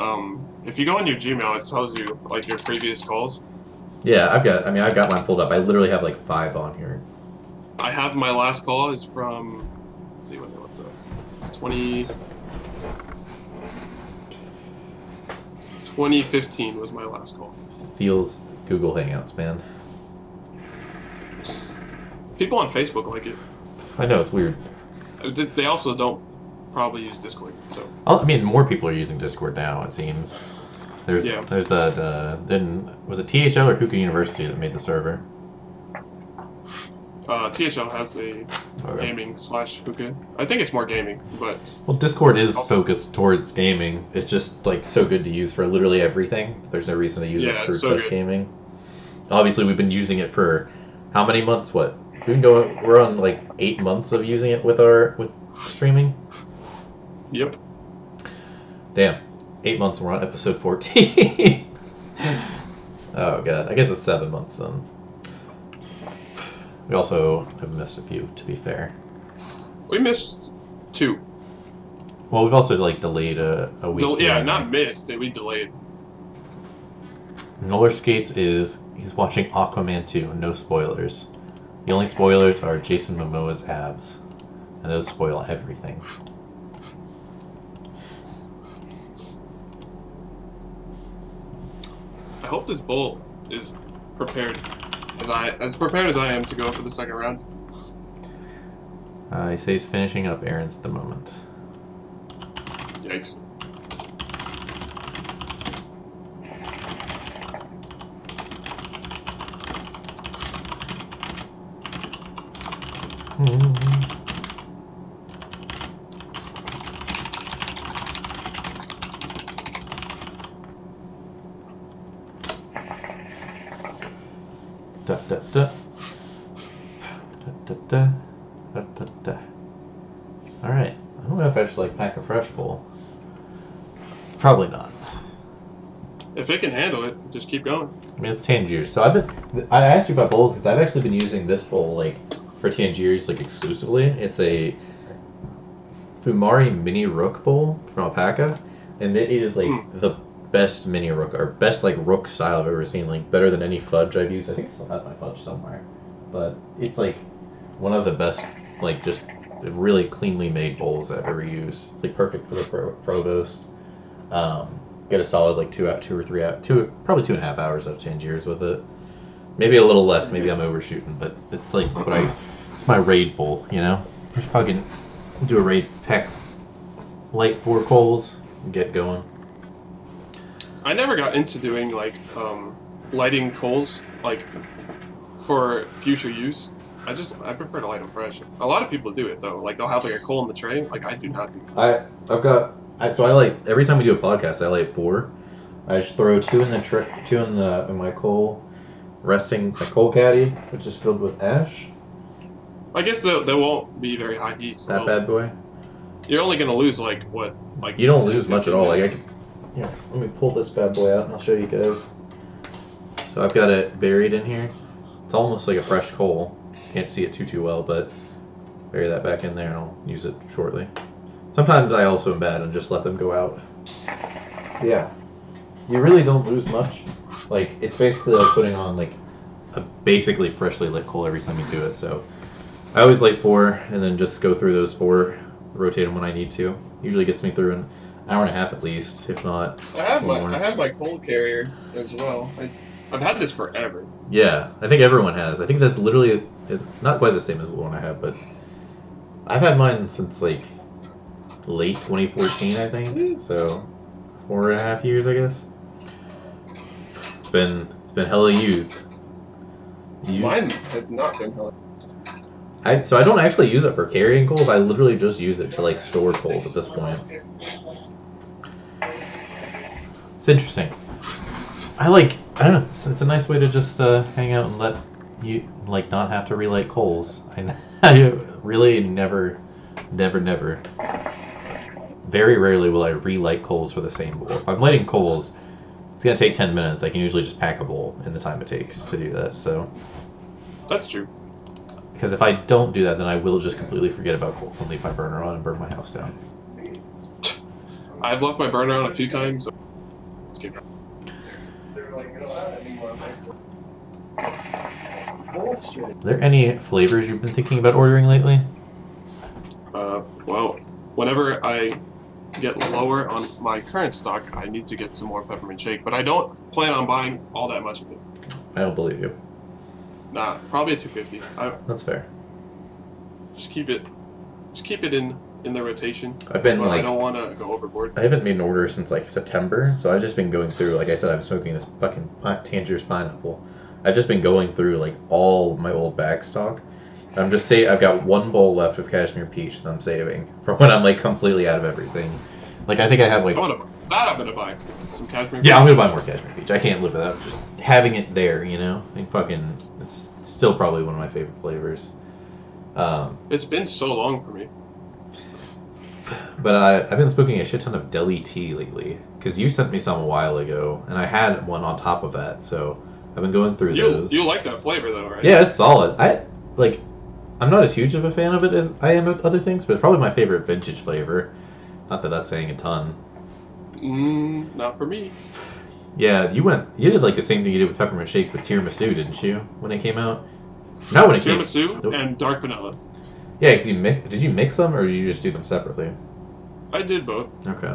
if you go on your Gmail, it tells you, like, your previous calls. Yeah, I've got mine pulled up. I literally have, like, 5 on here. I have my last call is from, let's see when it was, 2015 was my last call. Feels Google Hangouts, man. People on Facebook like it. I know, it's weird. They also don't probably use Discord, so. I mean, more people are using Discord now, it seems. There's then was it THL or Hookah University that made the server? THL has a gaming / hookah. I think it's more gaming, but... Well, Discord is focused towards gaming. It's just, like, so good to use for literally everything. There's no reason to use it for just gaming. Obviously, we've been using it for how many months? What? We're on, like, 8 months of using it with streaming? Yep. Damn. 8 months and we're on episode 14. Oh, God. I guess it's 7 months, then. We also have missed a few, to be fair. We missed 2. Well, we've also, like, delayed a week. Yeah, not missed. We delayed. Roller Skates he's watching Aquaman 2. No spoilers. The only spoilers are Jason Momoa's abs. And those spoil everything. I hope this bull is prepared. As prepared as I am to go for the second round. He says he's finishing up errands at the moment. Yikes. Da, da, da. Da, da, da, da, da. Alright. I don't know if I should like pack a fresh bowl. Probably not. If it can handle it, just keep going. I mean, it's Tangiers. So I asked you about bowls because I've actually been using this bowl like for Tangiers like exclusively. It's a Fumari Mini Rook bowl from Alpaca, and it is like the best mini rook, or best like rook style I've ever seen. Like better than any fudge I've used. I think I still have my fudge somewhere, but it's like one of the best, like just really cleanly made bowls I've ever used. Like perfect for the provost. Get a solid like 2 or 3 hours, probably 2.5 hours of Tangiers with it. Maybe a little less. Maybe I'm overshooting, but it's like it's my raid bowl. You know, probably can do a raid pack, light 4 coals, and get going. I never got into doing like lighting coals like for future use. I prefer to light them fresh. A lot of people do it though. Like they'll have like a coal in the tray. Like I do not do that. I light every time we do a podcast. I light 4. I just throw 2 in the tray, 2 in my coal resting my coal caddy, which is filled with ash. I guess they won't be very high heat. So that bad boy. You're only gonna lose like what? Like you don't lose much at all. Like yeah, let me pull this bad boy out and I'll show you guys. So I've got it buried in here. It's almost like a fresh coal. Can't see it too well, but bury that back in there and I'll use it shortly. Sometimes I also am bad and just let them go out. Yeah. You really don't lose much. Like, it's basically like putting on like a basically freshly lit coal every time you do it. So I always light 4 and then just go through those 4, rotate them when I need to. Usually gets me through an hour and a half at least, if not. I have my coal carrier as well. I've had this forever. Yeah, I think everyone has. I think that's literally, it's not quite the same as the one I have, but I've had mine since like late 2014, I think. So 4.5 years, I guess. It's been hella used. Mine has not been hella. So I don't actually use it for carrying coals. I literally just use it to like store coals at this point. It's interesting. I don't know. It's a nice way to just hang out and let you like not have to relight coals. I really never. Very rarely will I relight coals for the same bowl. If I'm lighting coals, it's gonna take 10 minutes. I can usually just pack a bowl in the time it takes to do that. So that's true. Because if I don't do that, then I will just completely forget about coals and leave my burner on and burn my house down. I've left my burner on a few times. Are there any flavors you've been thinking about ordering lately? Well, whenever I get lower on my current stock, I need to get some more peppermint shake, but I don't plan on buying all that much of it. I don't believe you. Nah, probably a 250. That's fair. Just keep it in the rotation. I've been I don't want to go overboard. I haven't made an order since like September, so I've just been going through. Like I said, I'm smoking this fucking Tangiers pineapple. I've just been going through like all my old bag stock. I'm just saying I've got one bowl left of cashmere peach that I'm saving from when I'm like completely out of everything. Like I think I have like. I'm gonna buy some cashmere. Yeah, I'm gonna buy more cashmere peach. I can't live without just having it there. You know, I think fucking it's still probably one of my favorite flavors. It's been so long for me. But I've been smoking a shit ton of deli tea lately because you sent me some a while ago, and I had one on top of that, so I've been going through those. You like that flavor though, right? Yeah, it's solid. I'm not as huge of a fan of it as I am of other things, but it's probably my favorite vintage flavor. Not that that's saying a ton. Not for me. Yeah, you did like the same thing you did with peppermint shake with tiramisu, didn't you? When it came out. Not when it came. Tiramisu and dark vanilla. Yeah, because did you mix them or did you just do them separately? I did both. Okay.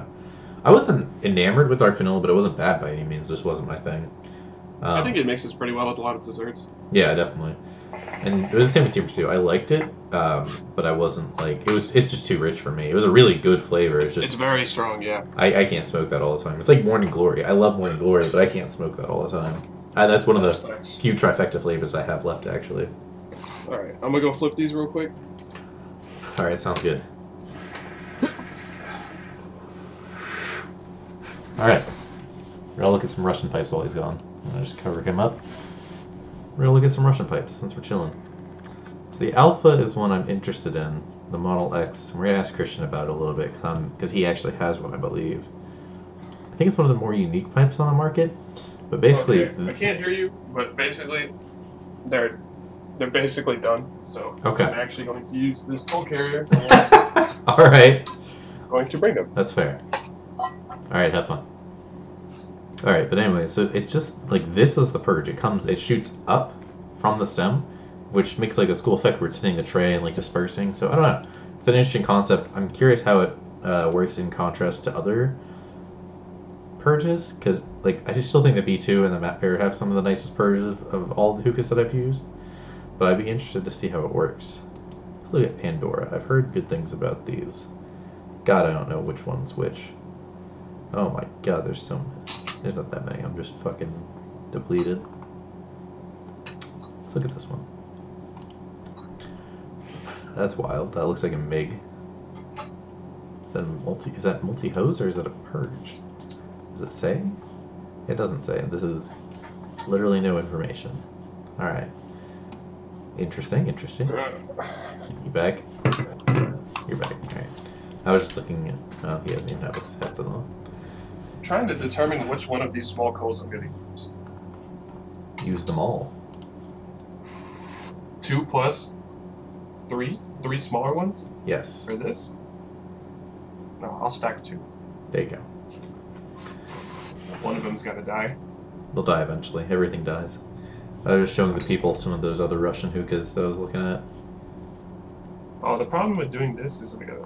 I wasn't enamored with dark vanilla, but it wasn't bad by any means. It just wasn't my thing. I think it mixes pretty well with a lot of desserts. Yeah, definitely. And it was the same with tiramisu. I liked it, but I wasn't like it's just too rich for me. It was a really good flavor. It's very strong, yeah. I can't smoke that all the time. It's like Morning Glory. I love Morning Glory, but I can't smoke that all the time. That's one of the few trifecta flavors I have left, actually. All right, I'm gonna go flip these real quick. All right, sounds good. All right, we're gonna look at some Russian pipes while he's gone. I'm gonna just cover him up. We're gonna look at some Russian pipes since we're chilling. So the Alpha is one I'm interested in, the Model X. And we're gonna ask Christian about it a little bit because he actually has one, I believe. I think it's one of the more unique pipes on the market. But basically, okay. I can't hear you. But basically, they're basically done. So okay. I'm actually going to use this toll carrier. All right. I'm going to bring them. That's fair. All right, have fun. All right, but anyway, so it's just like this is the purge. It shoots up from the stem, which makes like this cool effect where it's hitting the tray and like dispersing. So I don't know. It's an interesting concept. I'm curious how it works in contrast to other purges, because like I just still think the B2 and the Matte Pair have some of the nicest purges of all the hookahs that I've used. But I'd be interested to see how it works. Let's look at Pandora. I've heard good things about these. God, I don't know which one's which. Oh my god, there's not that many. I'm just fucking depleted. Let's look at this one. That's wild. That looks like a MIG. Is that multi-hose or is it a purge? Does it say? It doesn't say. This is literally no information. Alright. Interesting. You back? You're back. Alright. I was just looking at... Oh, he doesn't even have his headset on. I'm trying to determine which one of these small coals I'm going to use. Use them all. 2 plus 3? 3 smaller ones? Yes. For this? No, I'll stack 2. There you go. One of them's got to die. They'll die eventually. Everything dies. I was showing the people some of those other Russian hookahs that I was looking at. Oh, the problem with doing this is I gotta...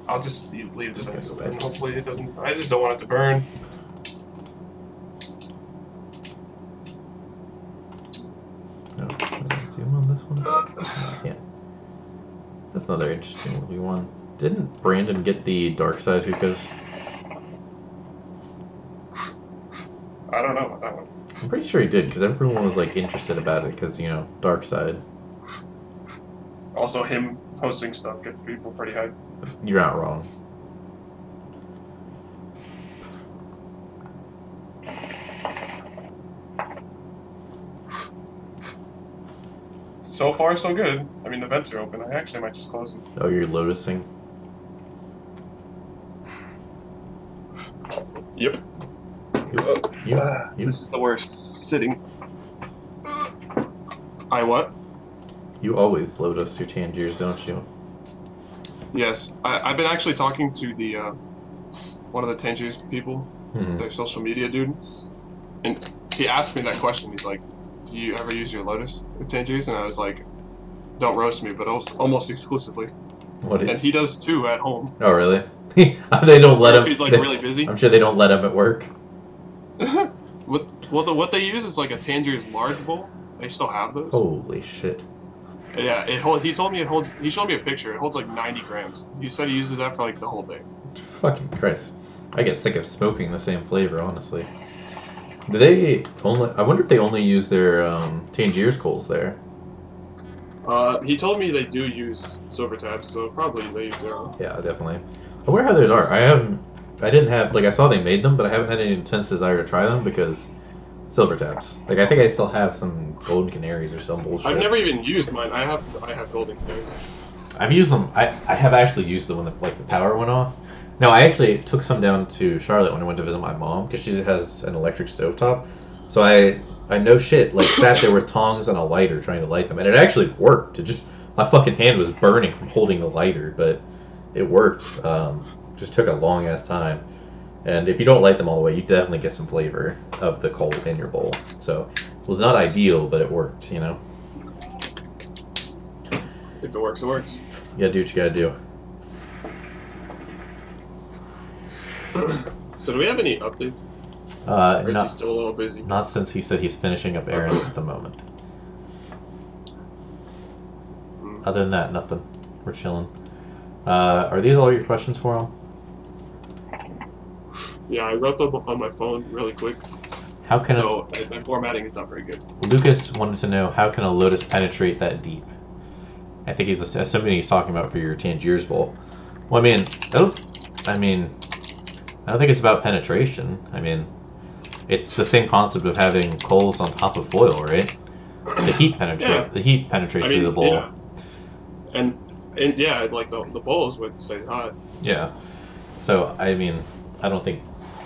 I'll just leave the vents open. Hopefully it doesn't... I just don't want it to burn. No, zoom on this one. No, I can't. That's another interesting looking one. Didn't Brandon get the dark side hookahs? I don't know about that one. I'm pretty sure he did, because everyone was like interested about it, because, you know, dark side. Also, him posting stuff gets people pretty hyped. You're not wrong. So far, so good. I mean, the vents are open. I actually might just close them. Oh, you're lotusing? Yep. Yep. This is the worst. Sitting. I what? You always lotus your Tangiers, don't you? Yes. I've been actually talking to the one of the Tangiers people, their social media dude, and he asked me that question. He's like, do you ever use your lotus with Tangiers? And I was like, don't roast me, but almost exclusively. And he does too at home. Oh, really? They don't let him. He's like really busy. I'm sure they don't let him at work. What Well, what they use is like a Tanger's large bowl. They still have those. Holy shit. Yeah, he told me it holds. He showed me a picture. It holds like 90 grams. He said he uses that for like the whole day. Fucking Christ. I get sick of smoking the same flavor, honestly. Do they only? I wonder if they only use their Tangiers coals there. He told me they do use silver tabs, so probably they use their own. Yeah, definitely. I wonder how theirs are. I didn't have, like, I saw they made them, but I haven't had any intense desire to try them because silver tabs. Like, I think I still have some golden canaries or some bullshit. I've never even used mine. I have golden canaries. I've used them. I have actually used them when the power went off. No, I actually took some down to Charlotte when I went to visit my mom because she has an electric stovetop. So I no shit, like, sat there with tongs and a lighter trying to light them, and it actually worked. My fucking hand was burning from holding the lighter, but it worked. Just took a long ass time. And if you don't light them all the way, you definitely get some flavor of the coal in your bowl. So it was not ideal, but it worked, you know? If it works, it works. You gotta do what you gotta do. So do we have any updates? Or is he still a little busy? Not since he said he's finishing up errands at the moment. Other than that, nothing. We're chilling. Are these all your questions for him? Yeah, I wrote them on my phone really quick. My formatting is not very good. Lucas wanted to know, how can a Lotus penetrate that deep? I think he's assuming he's talking about for your Tangiers bowl. Well, I don't think it's about penetration. I mean, it's the same concept of having coals on top of foil, right? The heat penetrates through the bowl. Yeah. And yeah, like the bowls would stay hot. Yeah. So I mean, I don't think,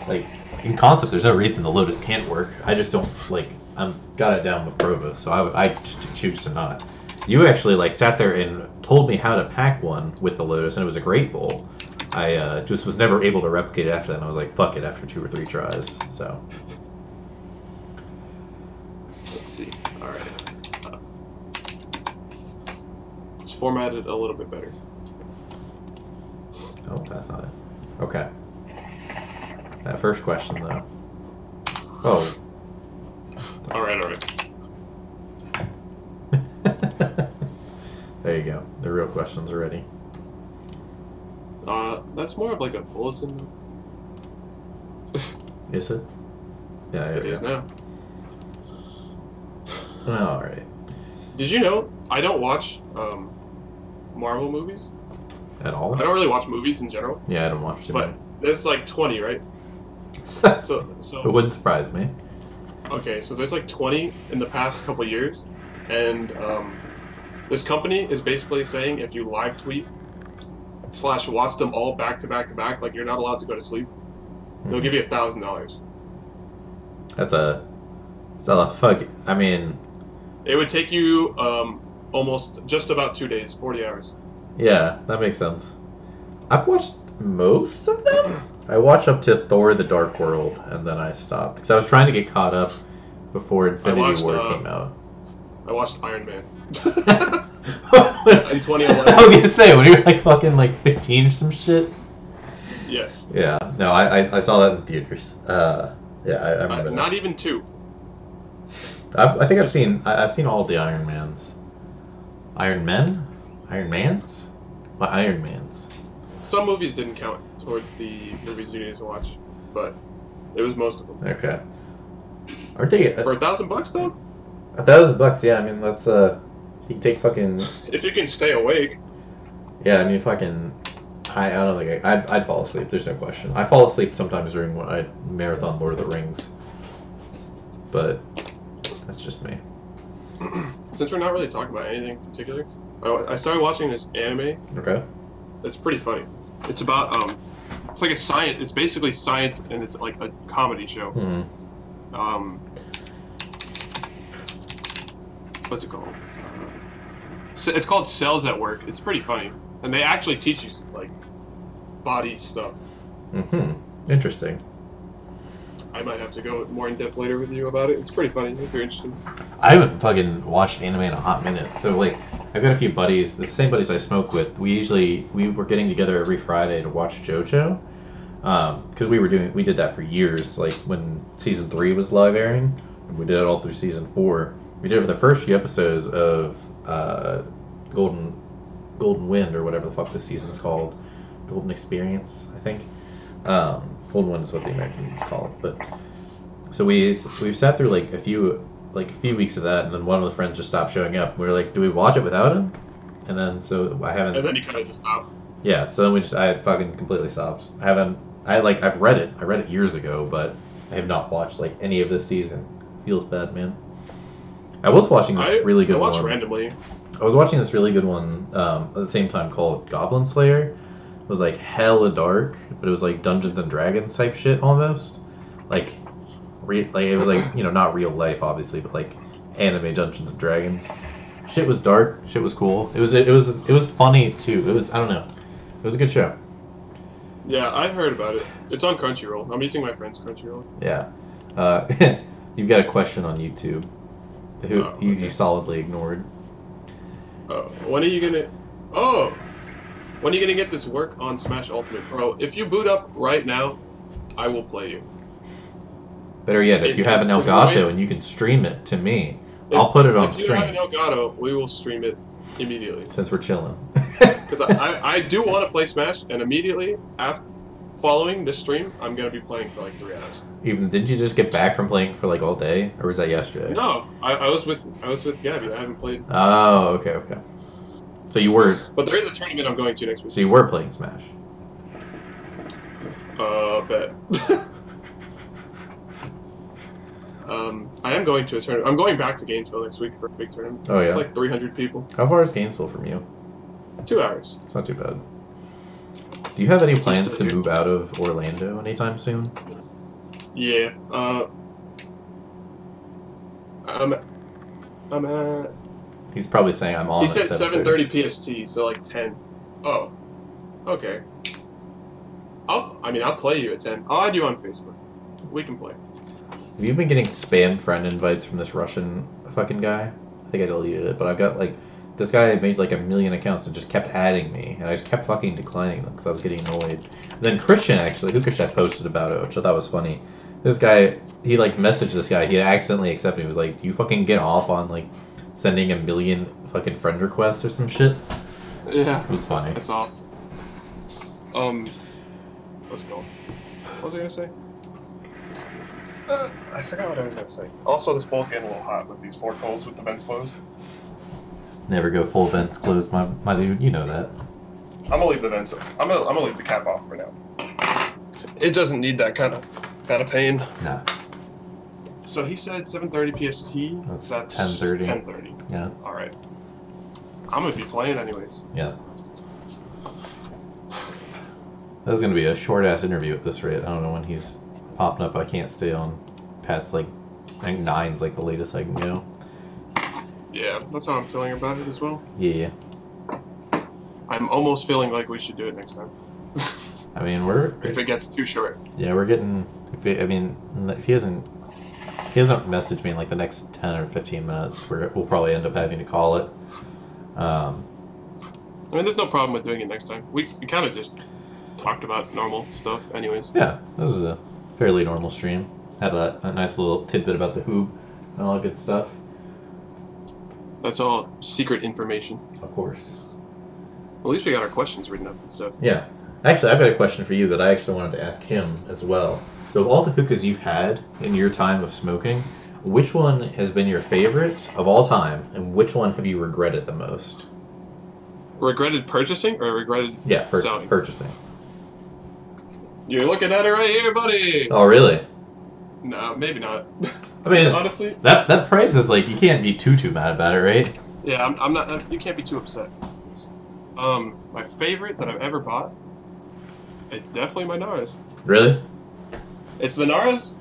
like, in concept, there's no reason the Lotus can't work. I just don't, like, got it down with Provo, so I just choose to not. You actually, like, sat there and told me how to pack one with the Lotus, and it was a great bowl. I just was never able to replicate it after that, and I was like, fuck it, after 2 or 3 tries. So. Let's see. All right. It's formatted a little bit better. Oh, that's not it. Okay. That first question, though. Oh. All right. There you go. The real questions are ready. That's more of like a bulletin. Is it? Yeah, it is now. All right. Did you know I don't watch Marvel movies at all? I don't really watch movies in general. Yeah, I don't watch too many. But there's like 20, right? so it wouldn't surprise me. Okay, so there's like 20 in the past couple years, and this company is basically saying if you live tweet / watch them all back to back to back, like you're not allowed to go to sleep, they'll give you $1,000. That's a fuck. I mean, it would take you almost just about 2 days, 40 hours. Yeah, that makes sense. I've watched most of them. I watched up to Thor: The Dark World, and then I stopped because I was trying to get caught up before Infinity War came out. I watched Iron Man. In 2011. I was gonna say, when you were like fucking like 15 or some shit. Yes. Yeah. No, I saw that in theaters. Yeah, I remember that. Not even 2. I think I've seen all of the Iron Mans. Iron Men? Iron Mans? What Iron Mans? Some movies didn't count towards the movies you needed to watch, but it was most of them. Okay. Aren't they for $1,000 though? $1,000, yeah. I mean, that's you can take fucking. If you can stay awake. Yeah, I mean, fucking. I don't think I'd fall asleep. There's no question. I fall asleep sometimes during when I marathon Lord of the Rings, but that's just me. Since we're not really talking about anything in particular, I started watching this anime. Okay. It's pretty funny. It's about it's like a science. It's basically science, and it's like a comedy show. What's it called? It's called Cells at Work. It's pretty funny, and they actually teach you like body stuff. Interesting. I might have to go more in depth later with you about it. It's pretty funny if you're interested. I haven't fucking watched anime in a hot minute. So like, I've got a few buddies, the same buddies I smoke with. We were getting together every Friday to watch JoJo, Because we did that for years. Like when season 3 was live airing, we did it all through season 4. We did it for the first few episodes of Golden Wind or whatever the fuck this season's called, Golden Experience, I think. Golden Wind is what the Americans call it. But so we've sat through like a few weeks of that, and then one of the friends just stopped showing up. We were like, do we watch it without him? And then so I haven't. And then you kind of just stopped. Yeah, so then I fucking completely stopped. I've read it. I read it years ago, but I have not watched like any of this season. Feels bad, man. I was watching this really good one. I watch randomly. I was watching this really good one at the same time called Goblin Slayer. It was like hella dark, but it was like Dungeons and Dragons type shit almost. Like it was like, you know, not real life obviously, but like anime Dungeons and Dragons. Shit was dark. Shit was cool. It was funny too. I don't know. It was a good show. Yeah, I heard about it. It's on Crunchyroll. I'm using my friend's Crunchyroll. Yeah. You've got a question on YouTube. You solidly ignored. When are you gonna get this work on Smash Ultimate? Bro, if you boot up right now, I will play you. Better yet, if you have an Elgato and you can stream it to me, I'll put it on stream. If you have an Elgato, we will stream it immediately. Since we're chilling. Because I do want to play Smash, and immediately following this stream, I'm gonna be playing for like 3 hours. Didn't you just get back from playing for like all day, or was that yesterday? No, I was with Gabby. I haven't played. Oh, okay. So you were. But there is a tournament I'm going to next week. So you were playing Smash. Bet. I am going to a tournament. I'm going back to Gainesville next week for a big tournament. Oh, yeah? It's like 300 people. How far is Gainesville from you? 2 hours. It's not too bad. Do you have any plans to move out of Orlando anytime soon? Yeah. I'm at... He's probably saying I'm on. He said 7:30 PST, so like 10. Oh. Okay. I'll play you at 10. I'll add you on Facebook. We can play. Have you been getting spam friend invites from this Russian fucking guy? I think I deleted it, but I've got like... This guy made like 1 million accounts and just kept adding me, and I just kept fucking declining them because I was getting annoyed. And then Christian, actually, Hookashet posted about it, which I thought was funny. This guy, he like messaged this guy, he accidentally accepted me. He was like, do you fucking get off on like sending 1 million fucking friend requests or some shit? Yeah. It was funny. It's off. Let's go. What was I gonna say? I forgot what I was gonna say. Also, this bowl's getting a little hot with these 4 coals with the vents closed. Never go full vents closed, my dude. You know that. I'm gonna leave the vents. I'm gonna leave the cap off for now. It doesn't need that kind of pain. Nah. So he said 7:30 PST. That's 10:30. 10:30. Yeah. All right. I'm gonna be playing anyways. Yeah. That was gonna be a short ass interview at this rate. I don't know when he's popping up. I can't stay on past like I think 9's like the latest I can go. Yeah, that's how I'm feeling about it as well. Yeah. I'm almost feeling like we should do it next time. I mean, if it gets too short. Yeah, we're getting. If he hasn't messaged me in like the next 10 or 15 minutes, we'll probably end up having to call it. I mean, there's no problem with doing it next time. We kind of just talked about normal stuff, anyways. Yeah, this is a fairly normal stream. Had a nice little tidbit about the hoop and all that good stuff. That's all secret information. Of course. Well, at least we got our questions written up and stuff. Yeah. Actually, I've got a question for you that I actually wanted to ask him as well. So, of all the hookahs you've had in your time of smoking, which one has been your favorite of all time, and which one have you regretted the most? Regretted purchasing or regretted selling? Purchasing. You're looking at it right here, buddy! Oh, really? No, maybe not. I mean, honestly, that price is like, you can't be too mad about it, right? Yeah, I'm not. You can't be too upset. My favorite that I've ever bought, it's definitely my Naras. Really? It's the Naras.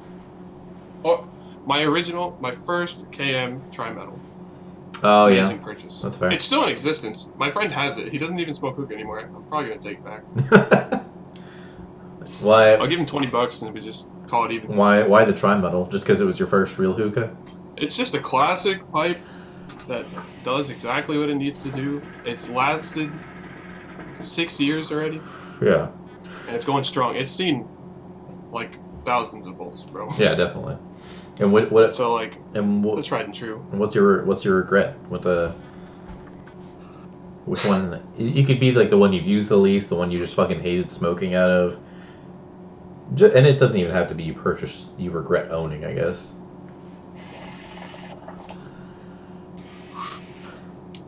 Oh, my first KM tri-metal. Oh, Amazing yeah. purchase. That's fair. It's still in existence. My friend has it. He doesn't even smoke hookah anymore. I'm probably gonna take it back. Why? I'll give him $20 and we just call it even. Why the tri-metal? Just because it was your first real hookah? It's just a classic pipe that does exactly what it needs to do. It's lasted 6 years already. Yeah. and it's going strong. It's seen like thousands of volts, bro. Yeah, definitely. And what? So like, and the tried and true. And what's your regret? Which one? You could be like the one you've used the least, the one you just fucking hated smoking out of. And it doesn't even have to be you regret owning, I guess.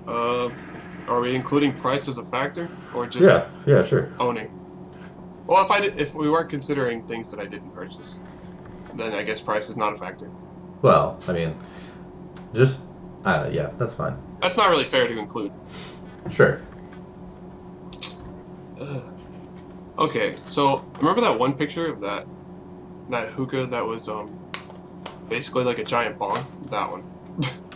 Are we including price as a factor, or just yeah, sure. owning? Well, if we weren't considering things that I didn't purchase, then I guess price is not a factor. Well, I mean, just yeah, that's fine. That's not really fair to include. Sure. Okay, so remember that one picture of that hookah that was basically like a giant bong? That one.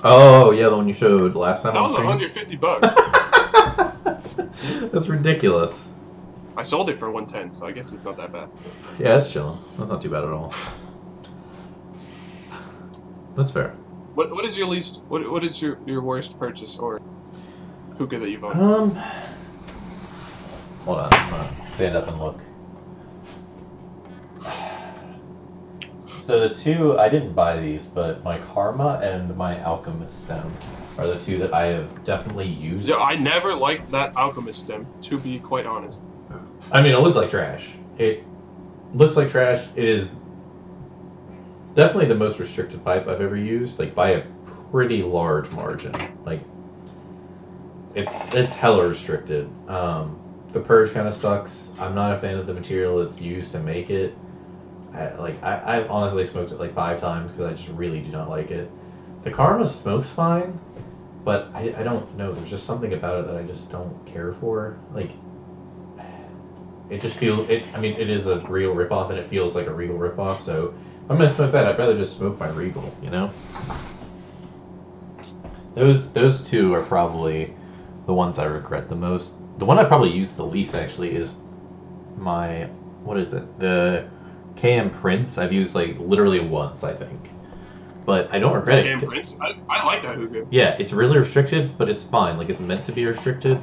Oh yeah, the one you showed last time. That was $150. That's ridiculous. I sold it for $110, so I guess it's not that bad. Yeah, that's chilling. That's not too bad at all. That's fair. What is your least? What is your worst purchase or hookah that you've owned? Hold on. I'm gonna stand up and look. So the two, I didn't buy these, but my Karma and my Alchemist stem are the two that I have definitely used. Yeah, I never liked that Alchemist stem, to be quite honest. I mean, it looks like trash. It looks like trash. It is definitely the most restricted pipe I've ever used, like by a pretty large margin. Like, it's hella restricted. The purge kind of sucks. I'm not a fan of the material that's used to make it. I honestly smoked it like 5 times because I just really do not like it. The Karma smokes fine, but I don't know. There's just something about it that I just don't care for. Like, it just feels it. I mean, it is a real ripoff, and it feels like a Regal ripoff. So if I'm gonna smoke that, I'd rather just smoke my Regal. You know. Those two are probably the ones I regret the most. The one I probably used the least actually is my, what is it? The KM Prince. I've used like literally once, I think. But I don't regret it. KM Prince? I like that hookah. Yeah, it's really restricted, but it's fine. Like, it's meant to be restricted.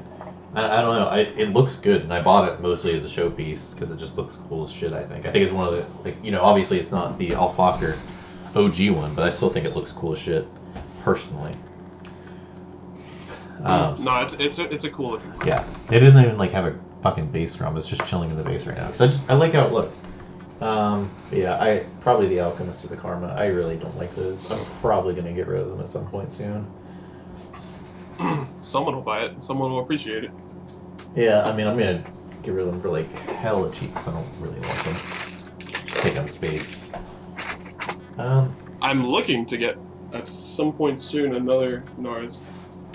I don't know. It looks good, and I bought it mostly as a showpiece because it just looks cool as shit, I think. I think it's one of the, like, you know, obviously it's not the Alfaker OG one, but I still think it looks cool as shit, personally. No, it's a cool looking. Yeah, it doesn't even like have a fucking bass drum. It's just chilling in the bass right now because I like how it looks. Yeah, probably the Alchemist or the Karma. I really don't like those. I'm probably gonna get rid of them at some point soon. Someone will buy it. Someone will appreciate it. Yeah, I mean, I'm gonna get rid of them for like hella cheap because I don't really like them. Just take up space. I'm looking to get at some point soon another Nars.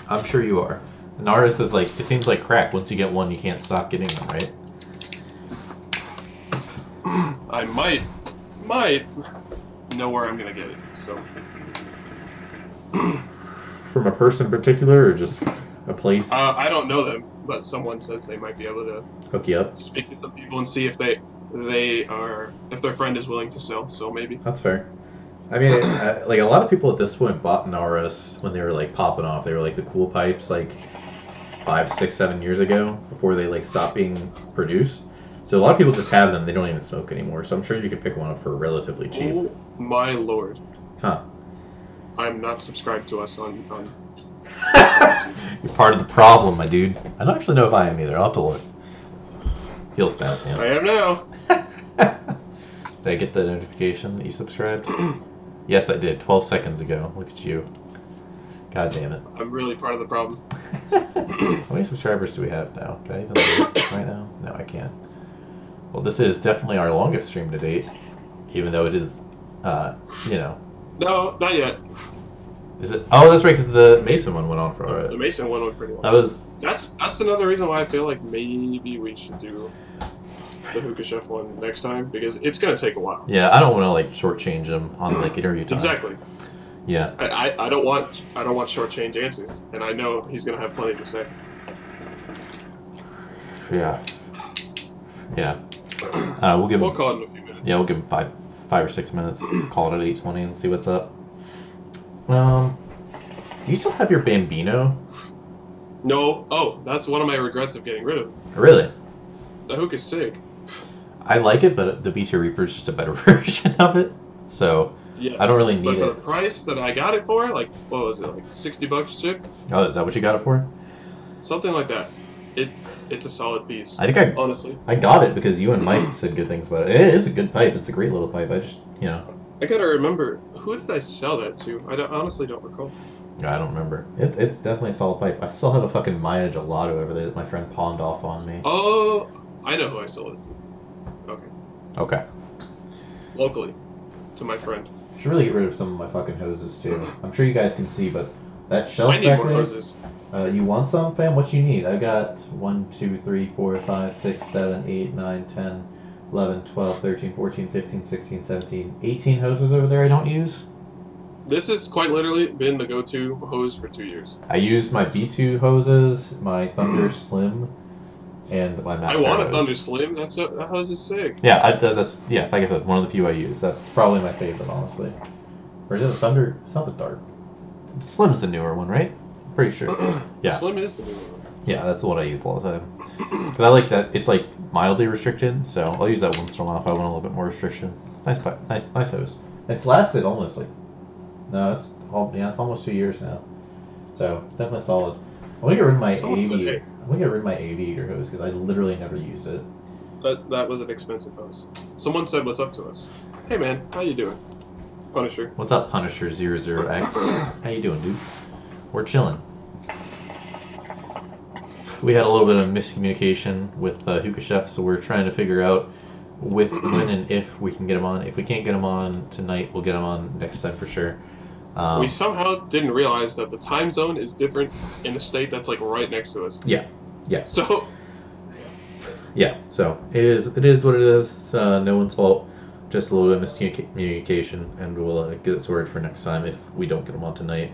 I'm sure you are. Naris is like, it seems like crack. Once you get one, you can't stop getting them, right? I might know where I'm gonna get it. So, from a person in particular, or just a place? I don't know them, but someone says they might be able to hook you up. Speak to some people and see if if their friend is willing to sell. So maybe that's fair. I mean, like a lot of people at this point bought Naris when they were like popping off. They were like the cool pipes, like 5, 6, 7 years ago, before they like stopped being produced. So a lot of people just have them. They don't even smoke anymore. So I'm sure you could pick one up for relatively cheap. Oh my lord! Huh? I'm not subscribed to us on. You're part of the problem, my dude. I don't actually know if I am either. I'll have to look. Feels bad. Yeah. I am now. Did I get the notification that you subscribed? Yes, I did. 12 seconds ago. Look at you. God damn it. I'm really part of the problem. How many subscribers do we have now? Can I even look right now? No, I can't. Well, this is definitely our longest stream to date, even though it is, you know. No, not yet. Is it? Oh, that's right, because the Mason one went on for. The Mason one went pretty long. That was. That's another reason why I feel like maybe we should do the Hookah Chef one next time, because it's gonna take a while. Yeah, I don't want to like shortchange him on like interview time. Exactly. Yeah. I don't want shortchange answers, and I know he's gonna have plenty to say. Yeah. Yeah. We'll call it in a few minutes. Yeah, we'll give him 5 or 6 minutes. Call it at 8:20 and see what's up. Do you still have your Bambino? No. Oh, that's one of my regrets of getting rid of it. Really? The hookah's sick. I like it, but the B2 Reaper is just a better version of it. So Yes. I don't really need but for it. the price that I got it for, like, what was it, like $60 shipped? Oh, is that what you got it for? Something like that. It's a solid piece. I think honestly. I got it because you and Mike said good things about it. It is a good pipe. It's a great little pipe. I just, you know. I gotta remember, who did I sell that to? Honestly don't recall. I don't remember. It's definitely a solid pipe. I still have a fucking Maya Gelato over there that my friend pawned off on me. Oh, I know who I sold it to. Okay. Okay. Locally. To my friend. Should really get rid of some of my fucking hoses too. I'm sure you guys can see, but that shelf I need back more there. hoses. You want some, fam? What you need? I got 1, 2, 3, 4, 5, 6, 7, 8, 9, 10, 11, 12, 13, 14, 15, 16, 17, 18 hoses over there I don't use. This has quite literally been the go-to hose for 2 years. I used my B2 hoses, my Thunder Slim, and my Mac I want a hose. Thunder Slim. That hose is sick. Yeah, that's like I said, one of the few I use. That's probably my favorite, honestly. Or is it the Thunder? It's not the Dart. Slim's the newer one, right? Pretty sure. Yeah. Slim is the new one. Yeah, that's what I use all the time. Because I like that it's like mildly restricted, so I'll use that once in a while if I want a little bit more restriction. It's nice pipe, nice hose. It's lasted almost like it's almost 2 years now. So definitely solid. I'm gonna get rid of my aviator. I'm gonna get rid of my aviator hose because I literally never use it. That was an expensive hose. Someone said what's up to us. Hey man, how you doing? Punisher. What's up, Punisher 00X? How you doing, dude? We're chilling. We had a little bit of miscommunication with Hookah Chef, so we're trying to figure out when and if we can get him on. If we can't get him on tonight, we'll get him on next time for sure. We somehow didn't realize that the time zone is different in a state that's like right next to us. Yeah. So. Yeah. So it is what it is. It's no one's fault. Just a little bit of miscommunication, and we'll get it sorted for next time if we don't get him on tonight.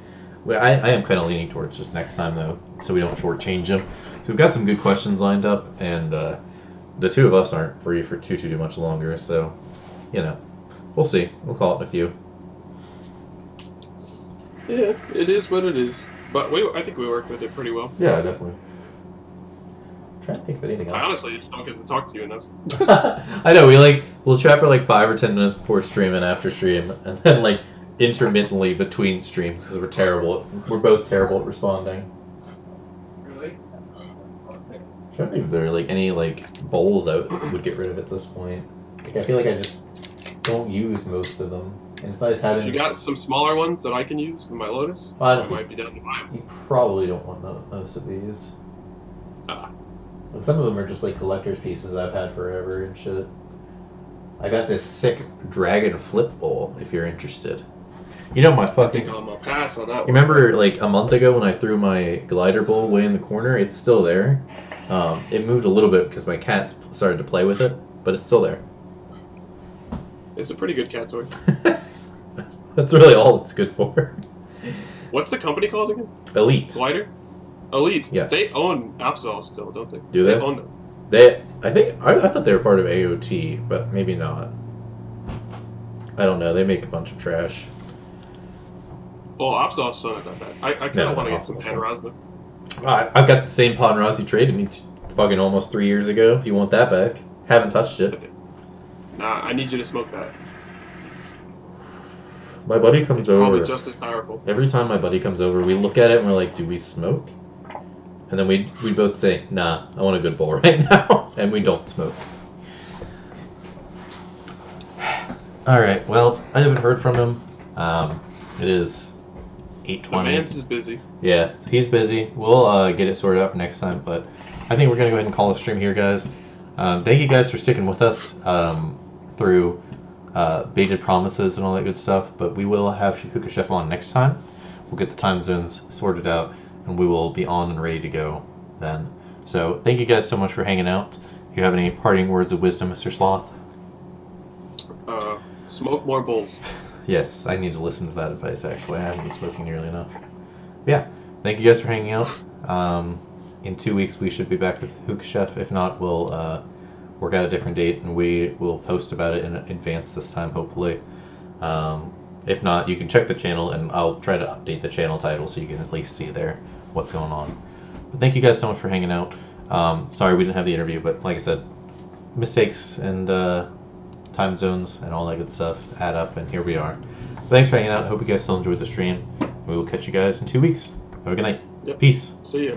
I am kind of leaning towards just next time though, so we don't shortchange him. So we've got some good questions lined up, and the two of us aren't free for too much longer. So, you know, we'll see. We'll call it in a few. Yeah, it is what it is. But I think we worked with it pretty well. Yeah, definitely. I'm trying to think of anything else. I honestly just don't get to talk to you enough. I know we'll chat for like 5 or 10 minutes before stream and after stream, and then like intermittently between streams because we're terrible. We're both terrible at responding. Really? I'm trying to think if there are like any like bowls I would get rid of at this point. Like I feel like I just don't use most of them. And it's nice having. If you got some smaller ones that I can use in my Lotus, I might be down to buy them. You probably don't want most of these. Like some of them are just like collector's pieces I've had forever and shit. I got this sick dragon flip bowl if you're interested. You know my fucking. I think I'm gonna pass on that one. You remember like a month ago when I threw my glider bowl way in the corner? It's still there. It moved a little bit because my cats started to play with it, but it's still there. It's a pretty good cat toy. That's really all it's good for. What's the company called again? Elite. Glider? Elite. Yes. They own Absol still, don't they? Do they? They own them. I thought they were part of AOT, but maybe not. I don't know. They make a bunch of trash. Well, Absol's still not that bad. I kind of want to get some Paneras though. I've got the same Paneras you traded me fucking almost 3 years ago. If you want that back, haven't touched it. Nah, I need you to smoke that. My buddy comes over. Probably just as powerful. Every time my buddy comes over, we look at it and we're like, "Do we smoke?" And then we both say, "Nah, I want a good bowl right now," and we don't smoke. All right. Well, I haven't heard from him. It is 8:20. The man's is busy. Yeah, he's busy. We'll get it sorted out for next time, but I think we're gonna go ahead and call a stream here, guys. Thank you guys for sticking with us through baited promises and all that good stuff. But we will have Hookah Chef on next time. We'll get the time zones sorted out, and we will be on and ready to go then. So thank you guys so much for hanging out. If you have any parting words of wisdom, Mr. Sloth? Smoke more bowls. Yes, I need to listen to that advice, actually. I haven't been smoking nearly enough. But yeah, thank you guys for hanging out. In 2 weeks, we should be back with Hookah Chef. If not, we'll work out a different date, and we will post about it in advance this time, hopefully. If not, you can check the channel, and I'll try to update the channel title so you can at least see there what's going on. But thank you guys so much for hanging out. Sorry we didn't have the interview, but like I said, mistakes and time zones and all that good stuff add up, and here we are. Thanks for hanging out. Hope you guys still enjoyed the stream. We will catch you guys in 2 weeks. Have a good night. Yep. Peace. See ya.